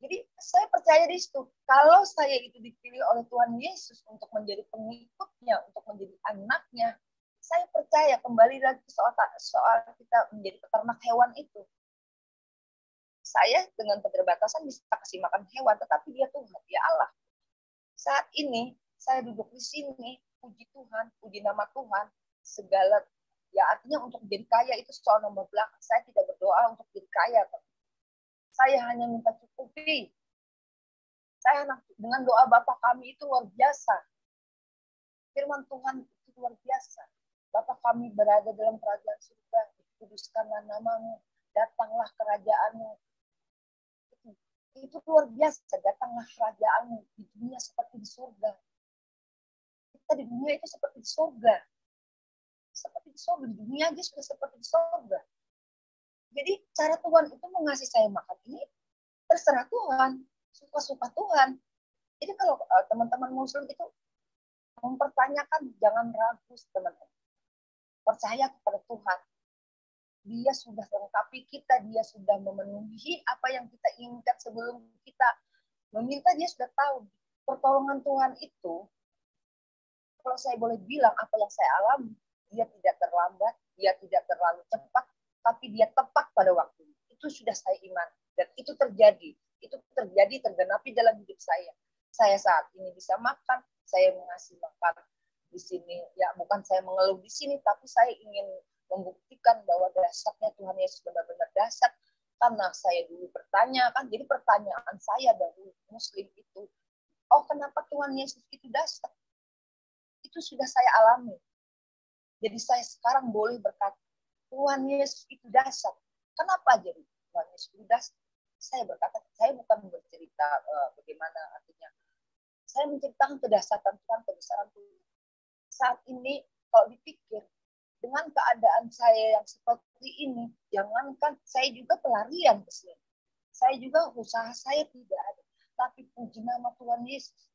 Jadi saya percaya di situ. Kalau saya itu dipilih oleh Tuhan Yesus untuk menjadi pengikutnya, untuk menjadi anaknya, saya percaya kembali lagi soal kita menjadi peternak hewan itu. Saya dengan keterbatasan bisa kasih makan hewan, tetapi dia Tuhan, dia Allah. Saat ini saya duduk di sini, puji Tuhan, puji nama Tuhan, segala, ya artinya untuk jadi kaya itu soal nomor belakang. Saya tidak berdoa untuk jadi kaya. Saya hanya minta cukupi. Saya dengan doa Bapa kami itu luar biasa. Firman Tuhan itu luar biasa. Bapa kami berada dalam kerajaan surga, dikuduskanlah namamu, datanglah kerajaanmu. Itu luar biasa, datanglah kerajaanmu di dunia seperti di surga. Kita di dunia itu seperti di surga. Seperti di surga, di dunia aja sudah seperti di surga. Jadi cara Tuhan itu mengasihi saya makan ini terserah Tuhan, suka-suka Tuhan. Jadi kalau teman-teman muslim itu mempertanyakan, jangan ragu teman-teman. Percaya kepada Tuhan. Dia sudah lengkapi kita, dia sudah memenuhi apa yang kita inginkan sebelum kita meminta, dia sudah tahu. Pertolongan Tuhan itu, kalau saya boleh bilang apa yang saya alami, dia tidak terlambat, dia tidak terlalu cepat, tapi dia tepat pada waktu. Itu sudah saya iman, dan itu terjadi. Itu terjadi, tergenapi dalam hidup saya. Saya saat ini bisa makan, saya mengasihi makan di sini. Ya, bukan saya mengeluh di sini, tapi saya ingin membuktikan bahwa dasarnya Tuhan Yesus benar-benar dasar. Karena saya dulu bertanya, kan jadi pertanyaan saya dari muslim itu, oh kenapa Tuhan Yesus itu dasar? Itu sudah saya alami. Jadi saya sekarang boleh berkata, Tuhan Yesus itu dasar. Kenapa jadi Tuhan Yesus itu dasar? Saya berkata, saya bukan bercerita bagaimana artinya. Saya menceritakan kedasatan Tuhan, kebesaran Tuhan. Saat ini kalau dipikir, dengan keadaan saya yang seperti ini, jangankan saya juga pelarian ke sini. Saya juga usaha saya tidak ada. Tapi puji nama Tuhan Yesus.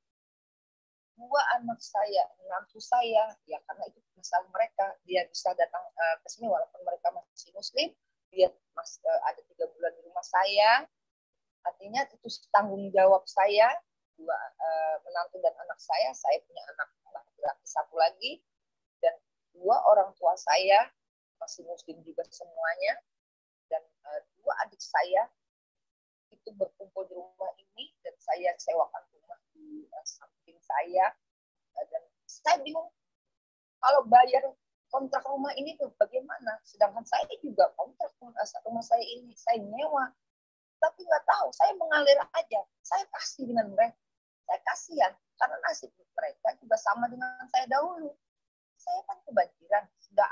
2 anak saya, menantu saya, ya karena itu masalah mereka, dia bisa datang ke sini walaupun mereka masih muslim, dia ada 3 bulan di rumah saya, artinya itu tanggung jawab saya, 2 menantu dan anak saya punya anak laki-laki 1 lagi, dan 2 orang tua saya masih muslim juga semuanya, dan 2 adik saya itu berkumpul di rumah ini, dan saya sewakan rumah di samping saya, dan saya bingung kalau bayar kontrak rumah ini tuh bagaimana, sedangkan saya juga kontrak rumah saya ini saya nyewa, tapi nggak tahu, saya mengalir aja, saya kasih dengan mereka, saya kasihan karena nasib mereka juga sama dengan saya dahulu. Saya kan kebanjiran, sudah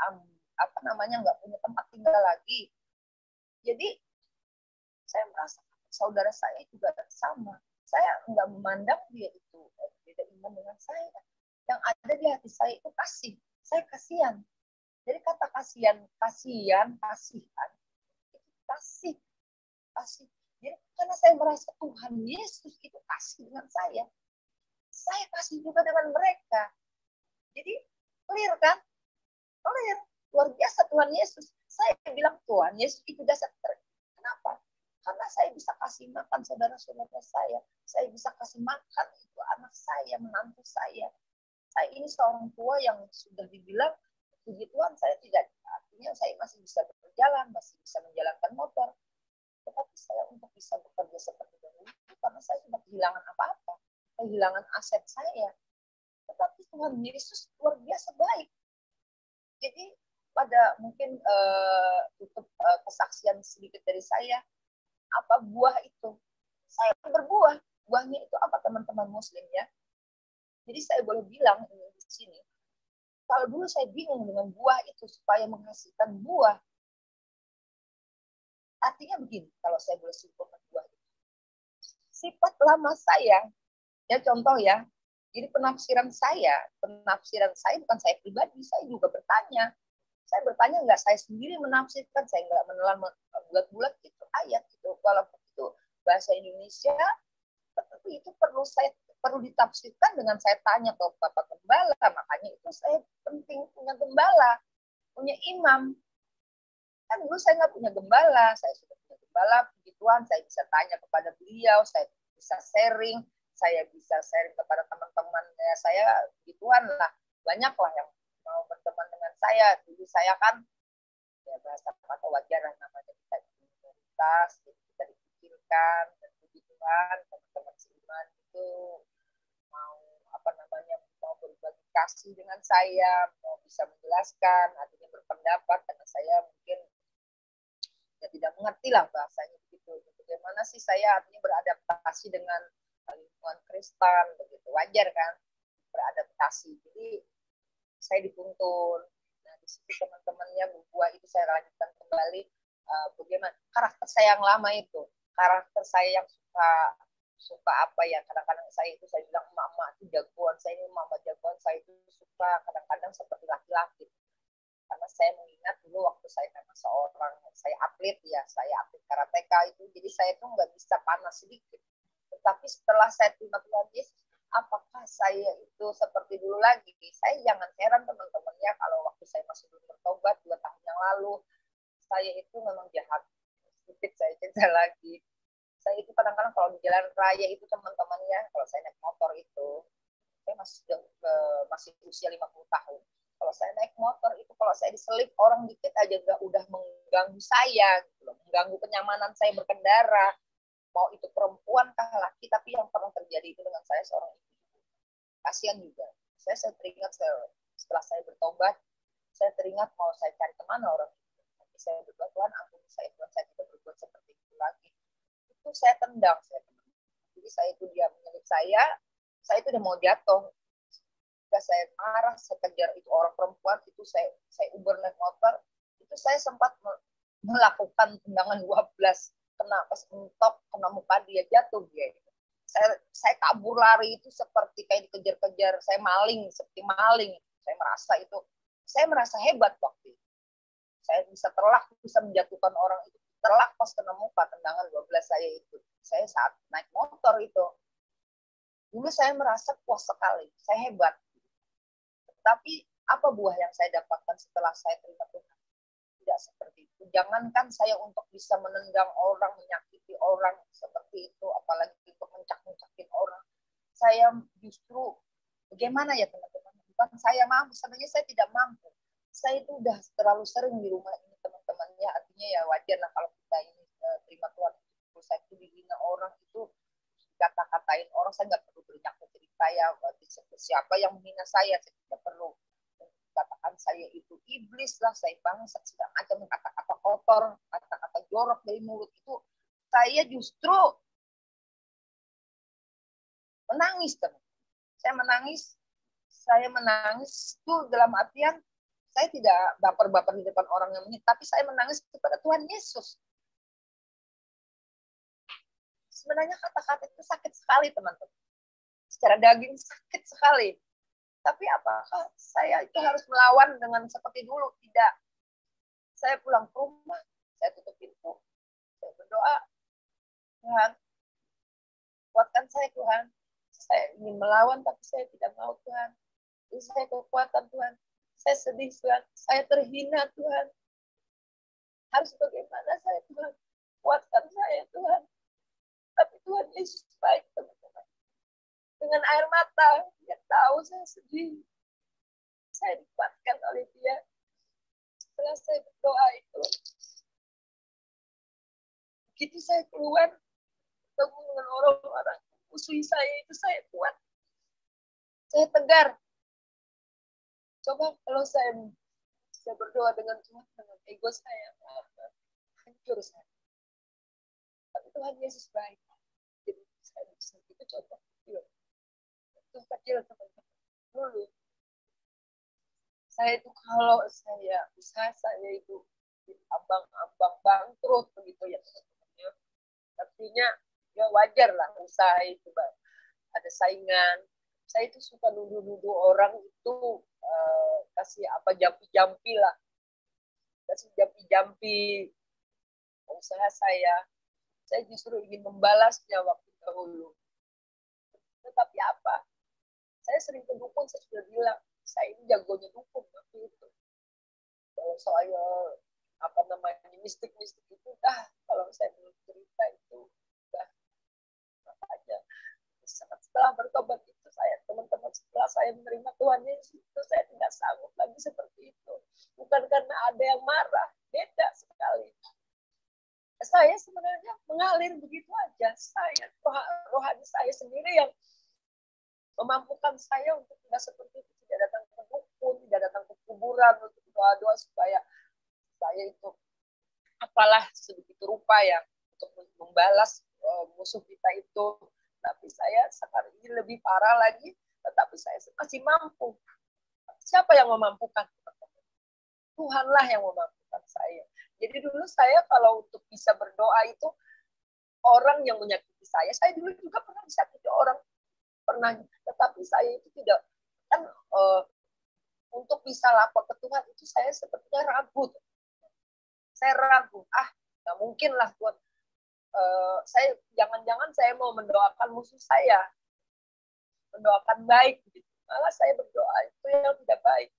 nggak punya tempat tinggal lagi. Jadi saya merasa saudara saya juga sama. Saya nggak memandang dia itu beda iman dengan saya. Yang ada di hati saya itu kasih. Saya kasihan. Jadi kata kasihan, kasihan, itu kasih. Jadi karena saya merasa Tuhan Yesus itu kasih dengan saya kasih juga dengan mereka. Jadi clear kan? Clear. Luar biasa Tuhan Yesus. Saya bilang Tuhan Yesus itu dasar. Kenapa? Karena saya bisa kasih makan saudara-saudara saya. Saya bisa kasih makan itu anak saya, menantu saya. Saya ini seorang tua yang sudah dibilang, puji Tuhan saya tidak, artinya saya masih bisa berjalan, masih bisa menjalankan motor. Tetapi saya untuk bisa bekerja seperti dahulu, karena saya sudah kehilangan apa-apa. Kehilangan aset saya. Tetapi Tuhan Yesus luar biasa baik. Jadi pada mungkin tutup kesaksian sedikit dari saya, apa buah itu? Saya berbuah. Buahnya itu apa teman-teman muslim ya? Jadi saya boleh bilang ini di sini, kalau dulu saya bingung dengan buah itu supaya menghasilkan buah. Artinya begini, kalau saya boleh simpulkan buah itu. Sifat lama saya, ya contoh ya, jadi penafsiran saya bukan saya pribadi, saya juga bertanya. Saya bertanya nggak saya sendiri menafsirkan, saya nggak menelan bulat-bulat itu ayat itu. Walaupun itu bahasa Indonesia, tetapi itu perlu ditafsirkan dengan saya tanya ke Bapak Gembala. Makanya itu saya penting punya gembala, punya imam. Kan dulu saya nggak punya gembala, saya sudah punya gembala, puji Tuhan, saya bisa tanya kepada beliau, saya bisa sharing kepada teman-teman saya, puji Tuhan lah, banyak lah yang mau berteman dengan saya. Dulu saya kan, ya bahasa kata wajar lah namanya, kita di komunitas, kita dipikirkan, dan puji Tuhan, teman-teman seiman itu mau berbagi kasih dengan saya, mau bisa menjelaskan, artinya berpendapat, karena saya mungkin ya tidak mengerti lah bahasanya begitu. Bagaimana sih saya artinya beradaptasi dengan lingkungan Kristen, begitu wajar kan, beradaptasi. Jadi saya dituntun. Nah di situ teman-temannya berbuah itu saya lanjutkan kembali bagaimana karakter saya yang lama itu, karakter saya yang suka apa ya, kadang-kadang saya bilang emak-emak itu jagoan, saya ini emak-emak jagoan, saya itu suka kadang-kadang seperti laki-laki. Karena saya mengingat dulu waktu saya saya atlet karateka itu, jadi saya itu nggak bisa panas sedikit. Tetapi setelah saya terima Tuhan Yesus, apakah saya itu seperti dulu lagi? Saya jangan heran teman-temannya kalau waktu saya masih belum bertobat 2 tahun yang lalu, saya itu memang jahat. Sedikit saya cerita lagi. Saya itu kadang-kadang kalau di jalan raya itu teman-temannya, kalau saya naik motor itu, saya masih usia 50 tahun. Kalau saya naik motor itu, kalau saya diselip orang dikit aja udah mengganggu saya, gitu loh, mengganggu kenyamanan saya berkendara. Mau itu perempuan kah laki, tapi yang pernah terjadi itu dengan saya seorang ibu. Kasihan juga. Saya teringat setelah saya bertobat, saya teringat mau saya cari kemana orang itu. Nanti saya berdoa, Tuhan ampuni saya, Tuhan saya tidak berbuat seperti itu lagi. Itu saya tendang. Jadi saya itu dia menyelip saya itu udah mau jatuh. Ketika saya marah, saya kejar itu orang perempuan, itu saya uber naik motor, itu saya sempat melakukan tendangan 12, kena pas mentok, kena muka dia, jatuh dia. Saya kabur lari itu seperti kayak dikejar-kejar, saya seperti maling. Saya merasa hebat waktu itu. Saya bisa menjatuhkan orang itu, terlak pas kena muka, tendangan 12 saya itu. Saya saat naik motor itu. Dulu saya merasa puas sekali, saya hebat. Tapi apa buah yang saya dapatkan setelah saya terima Tuhan? Tidak seperti itu. Jangankan saya untuk bisa menendang orang, menyakiti orang seperti itu, apalagi untuk mencak-mencakin orang. Saya justru, bagaimana ya teman-teman? Bukan saya mampu, sebenarnya saya tidak mampu. Saya itu udah terlalu sering di rumah ini teman-temannya, artinya ya wajar lah kalau kita ini terima Tuhan. Saya itu dihina orang itu, kata-katain orang, saya nggak perlu banyak cerita ya, siapa yang menghina saya tidak perlu katakan saya itu iblis lah, saya bangsat, segala macam kata-kata kotor, kata-kata jorok dari mulut itu, saya justru menangis teman. Saya menangis itu dalam artian saya tidak baper-baper di depan orang yang menghina, tapi saya menangis kepada Tuhan Yesus. Sebenarnya kata-kata itu sakit sekali, teman-teman. Secara daging sakit sekali. Tapi apakah saya itu harus melawan dengan seperti dulu? Tidak. Saya pulang ke rumah, saya tutup pintu, saya berdoa, Tuhan, kuatkan saya, Tuhan. Saya ingin melawan, tapi saya tidak mau, Tuhan. Ini saya kekuatan, Tuhan. Saya sedih, Tuhan. Saya terhina, Tuhan. Harus bagaimana saya, Tuhan? Kuatkan saya, Tuhan. Tapi Tuhan Yesus baik, teman-teman. Dengan air mata, dia tahu saya sedih. Saya dikuatkan oleh dia. Setelah saya berdoa itu, begitu saya keluar, ketemu dengan orang-orang musuh saya itu, saya kuat. Saya tegar. Coba kalau saya berdoa dengan Tuhan, dengan ego saya, hancur saya. Tapi Tuhan Yesus baik. Jadi saya bisa itu contoh kecil. Itu kecil, teman-teman. Dulu saya itu kalau saya usaha saya itu abang-abang bangkrut begitu ya, teman-teman. Artinya ya wajar lah usaha itu, ada saingan. Saya itu suka nuduh-nuduh orang itu kasih apa jampi-jampi lah, kasih jampi-jampi usaha saya. Saya justru ingin membalasnya waktu dahulu. Tetapi apa? Saya sering ke dukun, saya sudah bilang, saya ini jagonya dukun waktu itu. Kalau saya apa namanya mistik-mistik itu, kalau saya belum cerita itu udah apa aja. Setelah bertobat itu saya, teman-teman, setelah saya menerima Tuhan Yesus itu, saya tidak sanggup lagi seperti itu. Bukan karena ada yang marah, beda sekali. Saya sebenarnya mengalir begitu aja. Saya rohani saya sendiri yang memampukan saya untuk tidak seperti itu, tidak datang ke dukun, tidak datang ke kuburan untuk doa-doa supaya saya itu apalah sedikit rupa ya untuk membalas musuh kita itu. Tapi saya sekarang ini lebih parah lagi, tetapi saya masih mampu. Siapa yang memampukan? Tuhanlah yang memampukan saya. Jadi dulu saya kalau untuk bisa berdoa itu, orang yang menyakiti saya dulu juga pernah disakiti orang, pernah, tetapi saya itu tidak, kan untuk bisa lapor ke Tuhan itu saya sepertinya ragu. Saya ragu, nggak mungkin lah buat saya, jangan-jangan saya mau mendoakan musuh saya, mendoakan baik gitu. Malah saya berdoa itu yang tidak baik,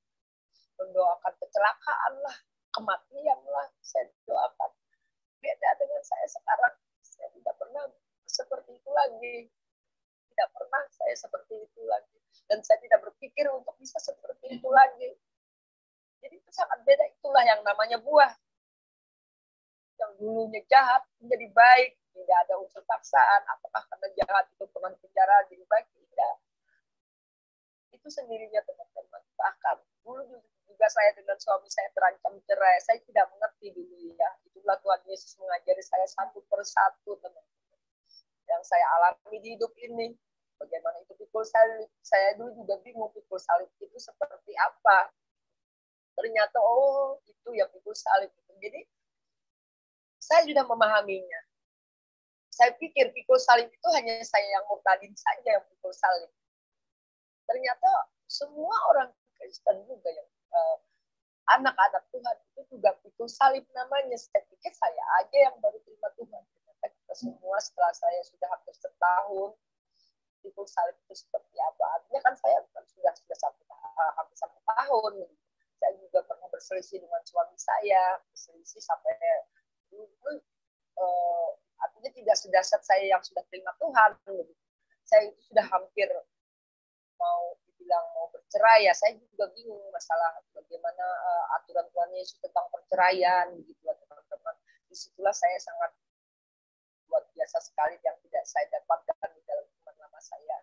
mendoakan kecelakaan lah, kematian lah, saya doakan. Beda dengan saya sekarang, saya tidak pernah seperti itu lagi, tidak pernah saya seperti itu lagi, dan saya tidak berpikir untuk bisa seperti itu lagi. Jadi itu sangat beda. Itulah yang namanya buah. Yang dulunya jahat menjadi baik, tidak ada unsur paksaan. Apakah karena jahat itu pernah penjara jadi baik? Tidak. Itu sendirinya, teman-teman. Bahkan dulu juga saya dengan suami saya terancam cerai. Saya tidak mengerti dulu ya. Itulah Tuhan Yesus mengajari saya satu persatu, teman-teman, yang saya alami di hidup ini. Bagaimana itu pikul salib. Saya dulu juga bingung pikul salib itu seperti apa. Ternyata itu ya pikul salib. Jadi saya sudah memahaminya. Saya pikir pikul salib itu hanya saya yang murtadin saja yang pikul salib. Ternyata semua orang Kristen juga yang anak-anak Tuhan itu juga pikul salib namanya. Saya pikir saya aja yang baru terima Tuhan. Ternyata kita semua setelah saya sudah hampir setahun pikul salib itu seperti apa. Artinya kan saya sudah hampir 1 tahun. Saya juga pernah berselisih dengan suami saya, berselisih sampai artinya tidak sedasar saya yang sudah terima Tuhan. Saya itu sudah hampir mau dibilang mau bercerai ya. Saya juga bingung masalah bagaimana aturan Tuhan Yesus tentang perceraian begitu, teman-teman. Disitulah saya sangat luar biasa sekali yang tidak saya dapatkan di dalam iman lama saya.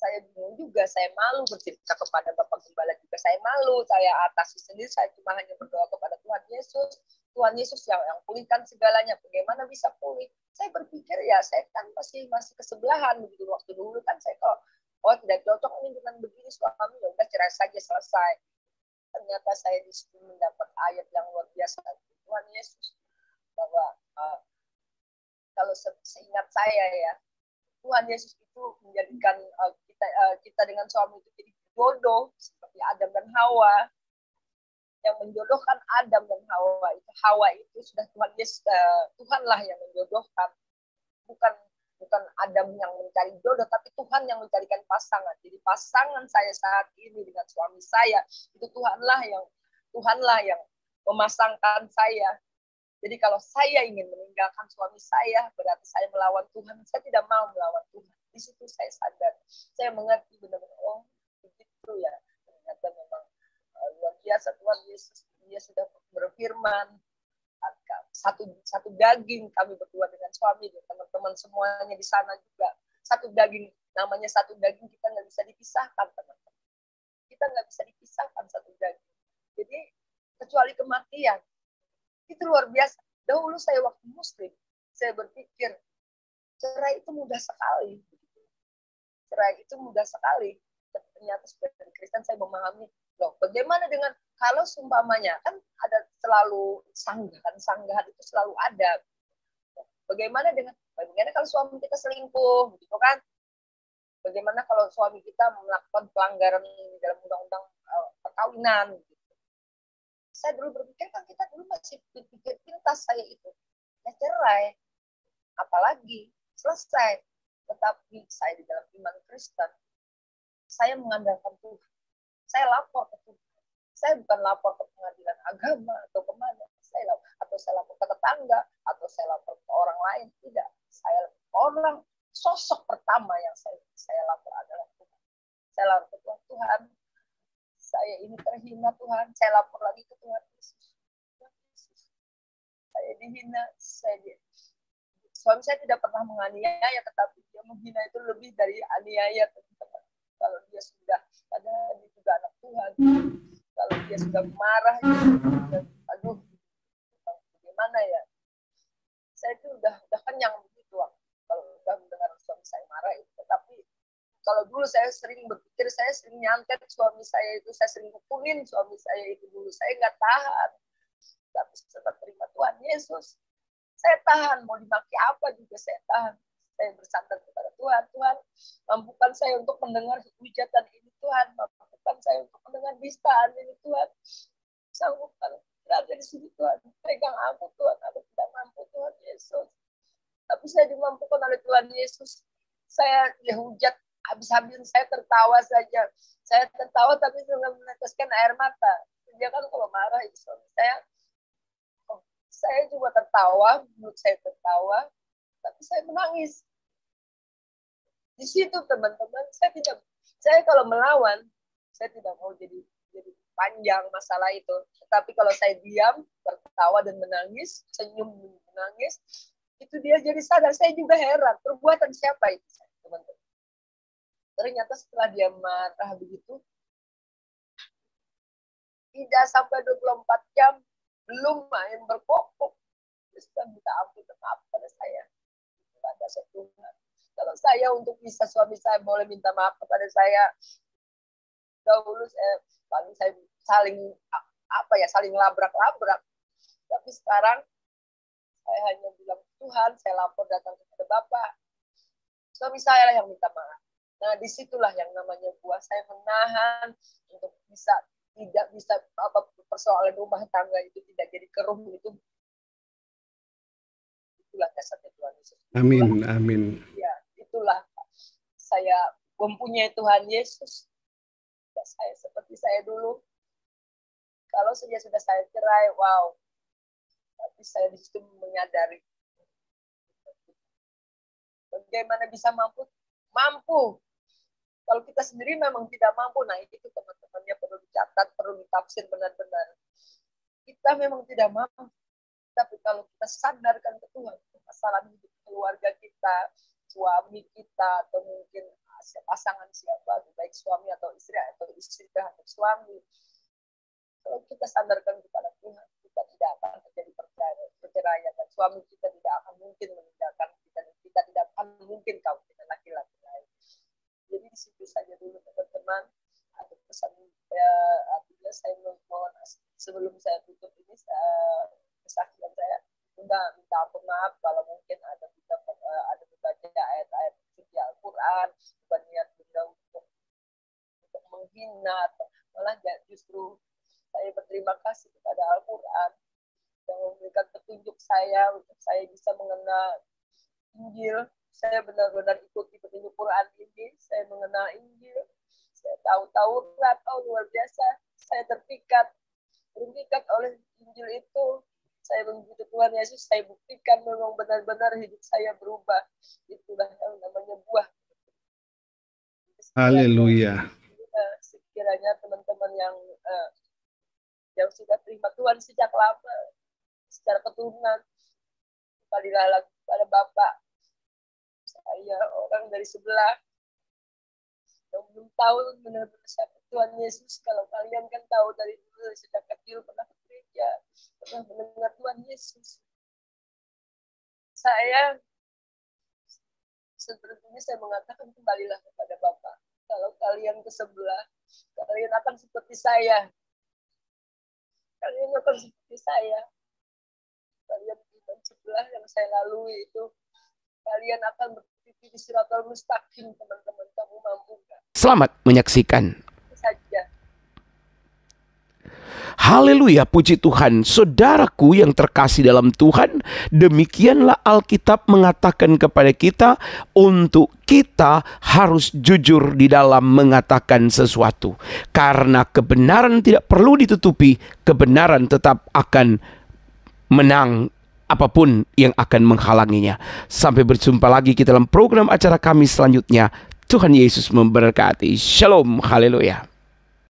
Saya bingung juga, saya malu bercerita kepada Bapak Gembala juga, saya malu, saya atasi sendiri, saya cuma hanya berdoa kepada Tuhan Yesus. Tuhan Yesus yang pulihkan segalanya, bagaimana bisa pulih? Saya berpikir ya, saya kan masih kesebelahan begitu. Waktu dulu kan saya kalau tidak cocok ini dengan begini suami, ya udah cerai saja, selesai. Ternyata saya di situ mendapat ayat yang luar biasa dari Tuhan Yesus, bahwa kalau seingat saya ya, Tuhan Yesus itu menjadikan kita dengan suami itu jadi jodoh seperti Adam dan Hawa. Yang menjodohkan Adam dan Hawa itu sudah Tuhan Yesus, Tuhanlah yang menjodohkan, bukan Adam yang mencari jodoh, tapi Tuhan yang mencarikan pasangan. Jadi pasangan saya saat ini dengan suami saya itu Tuhanlah yang memasangkan saya. Jadi kalau saya ingin meninggalkan suami saya, berarti saya melawan Tuhan. Saya tidak mau melawan Tuhan. Di situ saya sadar, saya mengerti benar-benar, oh begitu ya. Ternyata memang luar biasa Tuhan Yesus. Dia sudah berfirman, satu daging kami berdua dengan suami dan teman-teman semuanya di sana juga. Satu daging, namanya satu daging, kita nggak bisa dipisahkan, teman-teman. Kita nggak bisa dipisahkan satu daging. Jadi kecuali kematian. Itu luar biasa. Dahulu saya waktu muslim, saya berpikir cerai itu mudah sekali. Cerai itu mudah sekali. Ternyata sebagai Kristen saya memahami, loh bagaimana dengan kalau seumpamanya kan ada selalu sanggahan itu selalu ada. Bagaimana kalau suami kita selingkuh, gitu kan? Bagaimana kalau suami kita melakukan pelanggaran dalam undang-undang perkawinan? Gitu. Saya dulu berpikir kan kita dulu masih berpikir pintas saya itu. Ya cerai, apalagi selesai. Tetapi saya di dalam iman Kristen, saya mengandalkan Tuhan. Saya lapor ke Tuhan. Saya bukan lapor ke pengadilan agama atau kemana. Saya lapor ke tetangga atau saya lapor ke orang lain. Tidak. Sosok pertama yang saya lapor adalah Tuhan. Saya lapor ke Tuhan. Saya ini terhina Tuhan. Saya lapor lagi ke Tuhan Yesus. Saya dihina. Suami saya tidak pernah menganiaya, tetapi dia menghina itu lebih dari aniaya, teman-teman. Kalau dia sudah, padahal dia juga anak Tuhan. Kalau dia sudah marah, aduh, bagaimana ya? Saya itu udah kenyang begitu, kalau udah mendengar suami saya marah itu. Tetapi kalau dulu saya sering berpikir, saya sering nyantet suami saya itu, saya sering pukulin suami saya itu dulu. Saya nggak tahan. Tapi setelah terima Tuhan Yesus, saya tahan. Mau dimaki apa juga saya tahan. Saya bersandar kepada Tuhan. Tuhan, mampukan saya untuk mendengar hujatan ini, Tuhan. Mampukan saya untuk mendengar bistaan ini, Tuhan. Sanggupan berada di sini, Tuhan. Pegang aku, Tuhan. Aku tidak mampu, Tuhan Yesus. Tapi saya dimampukan oleh Tuhan Yesus. Saya dihujat habis-habisan, saya tertawa saja. Saya tertawa tapi sudah meneteskan air mata. Dia kan kalau marah itu suami saya juga tertawa, mulut saya tertawa, tapi saya menangis. Di situ teman-teman, saya kalau melawan, saya tidak mau jadi panjang masalah itu. Tetapi kalau saya diam, tertawa dan menangis, senyum menangis, itu dia jadi sadar. Saya juga heran, perbuatan siapa itu, teman-teman. Ternyata setelah dia marah begitu, tidak sampai 24 jam, belum main berkokok. Terus minta ampun maaf pada saya. Pada Tuhan. Kalau saya untuk bisa suami saya boleh minta maaf kepada saya. Dahulu saya saling labrak-labrak. Tapi sekarang saya hanya bilang, Tuhan, saya lapor datang kepada Bapak. Suami saya lah yang minta maaf. Nah, disitulah yang namanya buah saya menahan untuk tidak bisa persoalan rumah tangga itu tidak jadi keruh itu. Itulah dasarnya Tuhan Yesus. Amin, amin. Ya, itulah saya mempunyai Tuhan Yesus. Saya seperti saya dulu. Kalau sudah saya cerai, wow. Tapi saya di situ menyadari bagaimana bisa mampu. Kalau kita sendiri memang tidak mampu, nah itu teman-temannya perlu dicatat, perlu ditafsir benar-benar. Kita memang tidak mampu, tapi kalau kita sadarkan ke Tuhan, masalah hidup keluarga kita, suami kita, atau mungkin pasangan siapa, baik suami atau istri terhadap suami, kalau kita sadarkan kepada Tuhan, kita tidak akan terjadi perceraian, dan suami kita tidak akan mungkin meninggalkan kita, dan kita tidak akan mungkin kawin dengan laki-laki lain. Jadi di situ saja dulu teman-teman, ada pesan artinya saya mohon sebelum saya tutup ini kesaksian saya, minta ampun maaf kalau mungkin ada kita untuk saya bisa mengenal Injil. Saya benar-benar ikuti petunjuk Quran ini. Saya mengenal Injil. Saya tahu Taurat, luar biasa. Saya terpikat oleh Injil itu. Saya begitu Tuhan Yesus, saya buktikan memang benar-benar hidup saya berubah. Itulah yang namanya buah. Haleluya. Sekiranya teman-teman yang sudah terima Tuhan sejak lama, secara keturunan, kembalilah lagi kepada Bapak. Saya orang dari sebelah yang belum tahu benar-benar siapa Tuhan Yesus. Kalau kalian kan tahu dari dulu, sejak kecil pernah ke gereja, pernah mendengar Tuhan Yesus. Saya sepertinya saya mengatakan kembalilah kepada Bapa. Kalau kalian ke sebelah, kalian akan seperti saya. Kalian akan seperti saya. Kalian di sebelah yang saya lalui itu, kalian akan berdiri di Siratal Mustaqim, teman-teman. Kamu mampu nggak? Selamat menyaksikan. Saja. Haleluya, puji Tuhan. Saudaraku yang terkasih dalam Tuhan, demikianlah Alkitab mengatakan kepada kita untuk kita harus jujur di dalam mengatakan sesuatu. Karena kebenaran tidak perlu ditutupi, kebenaran tetap akan menang apapun yang akan menghalanginya. Sampai berjumpa lagi kita dalam program acara kami selanjutnya. Tuhan Yesus memberkati. Shalom, haleluya.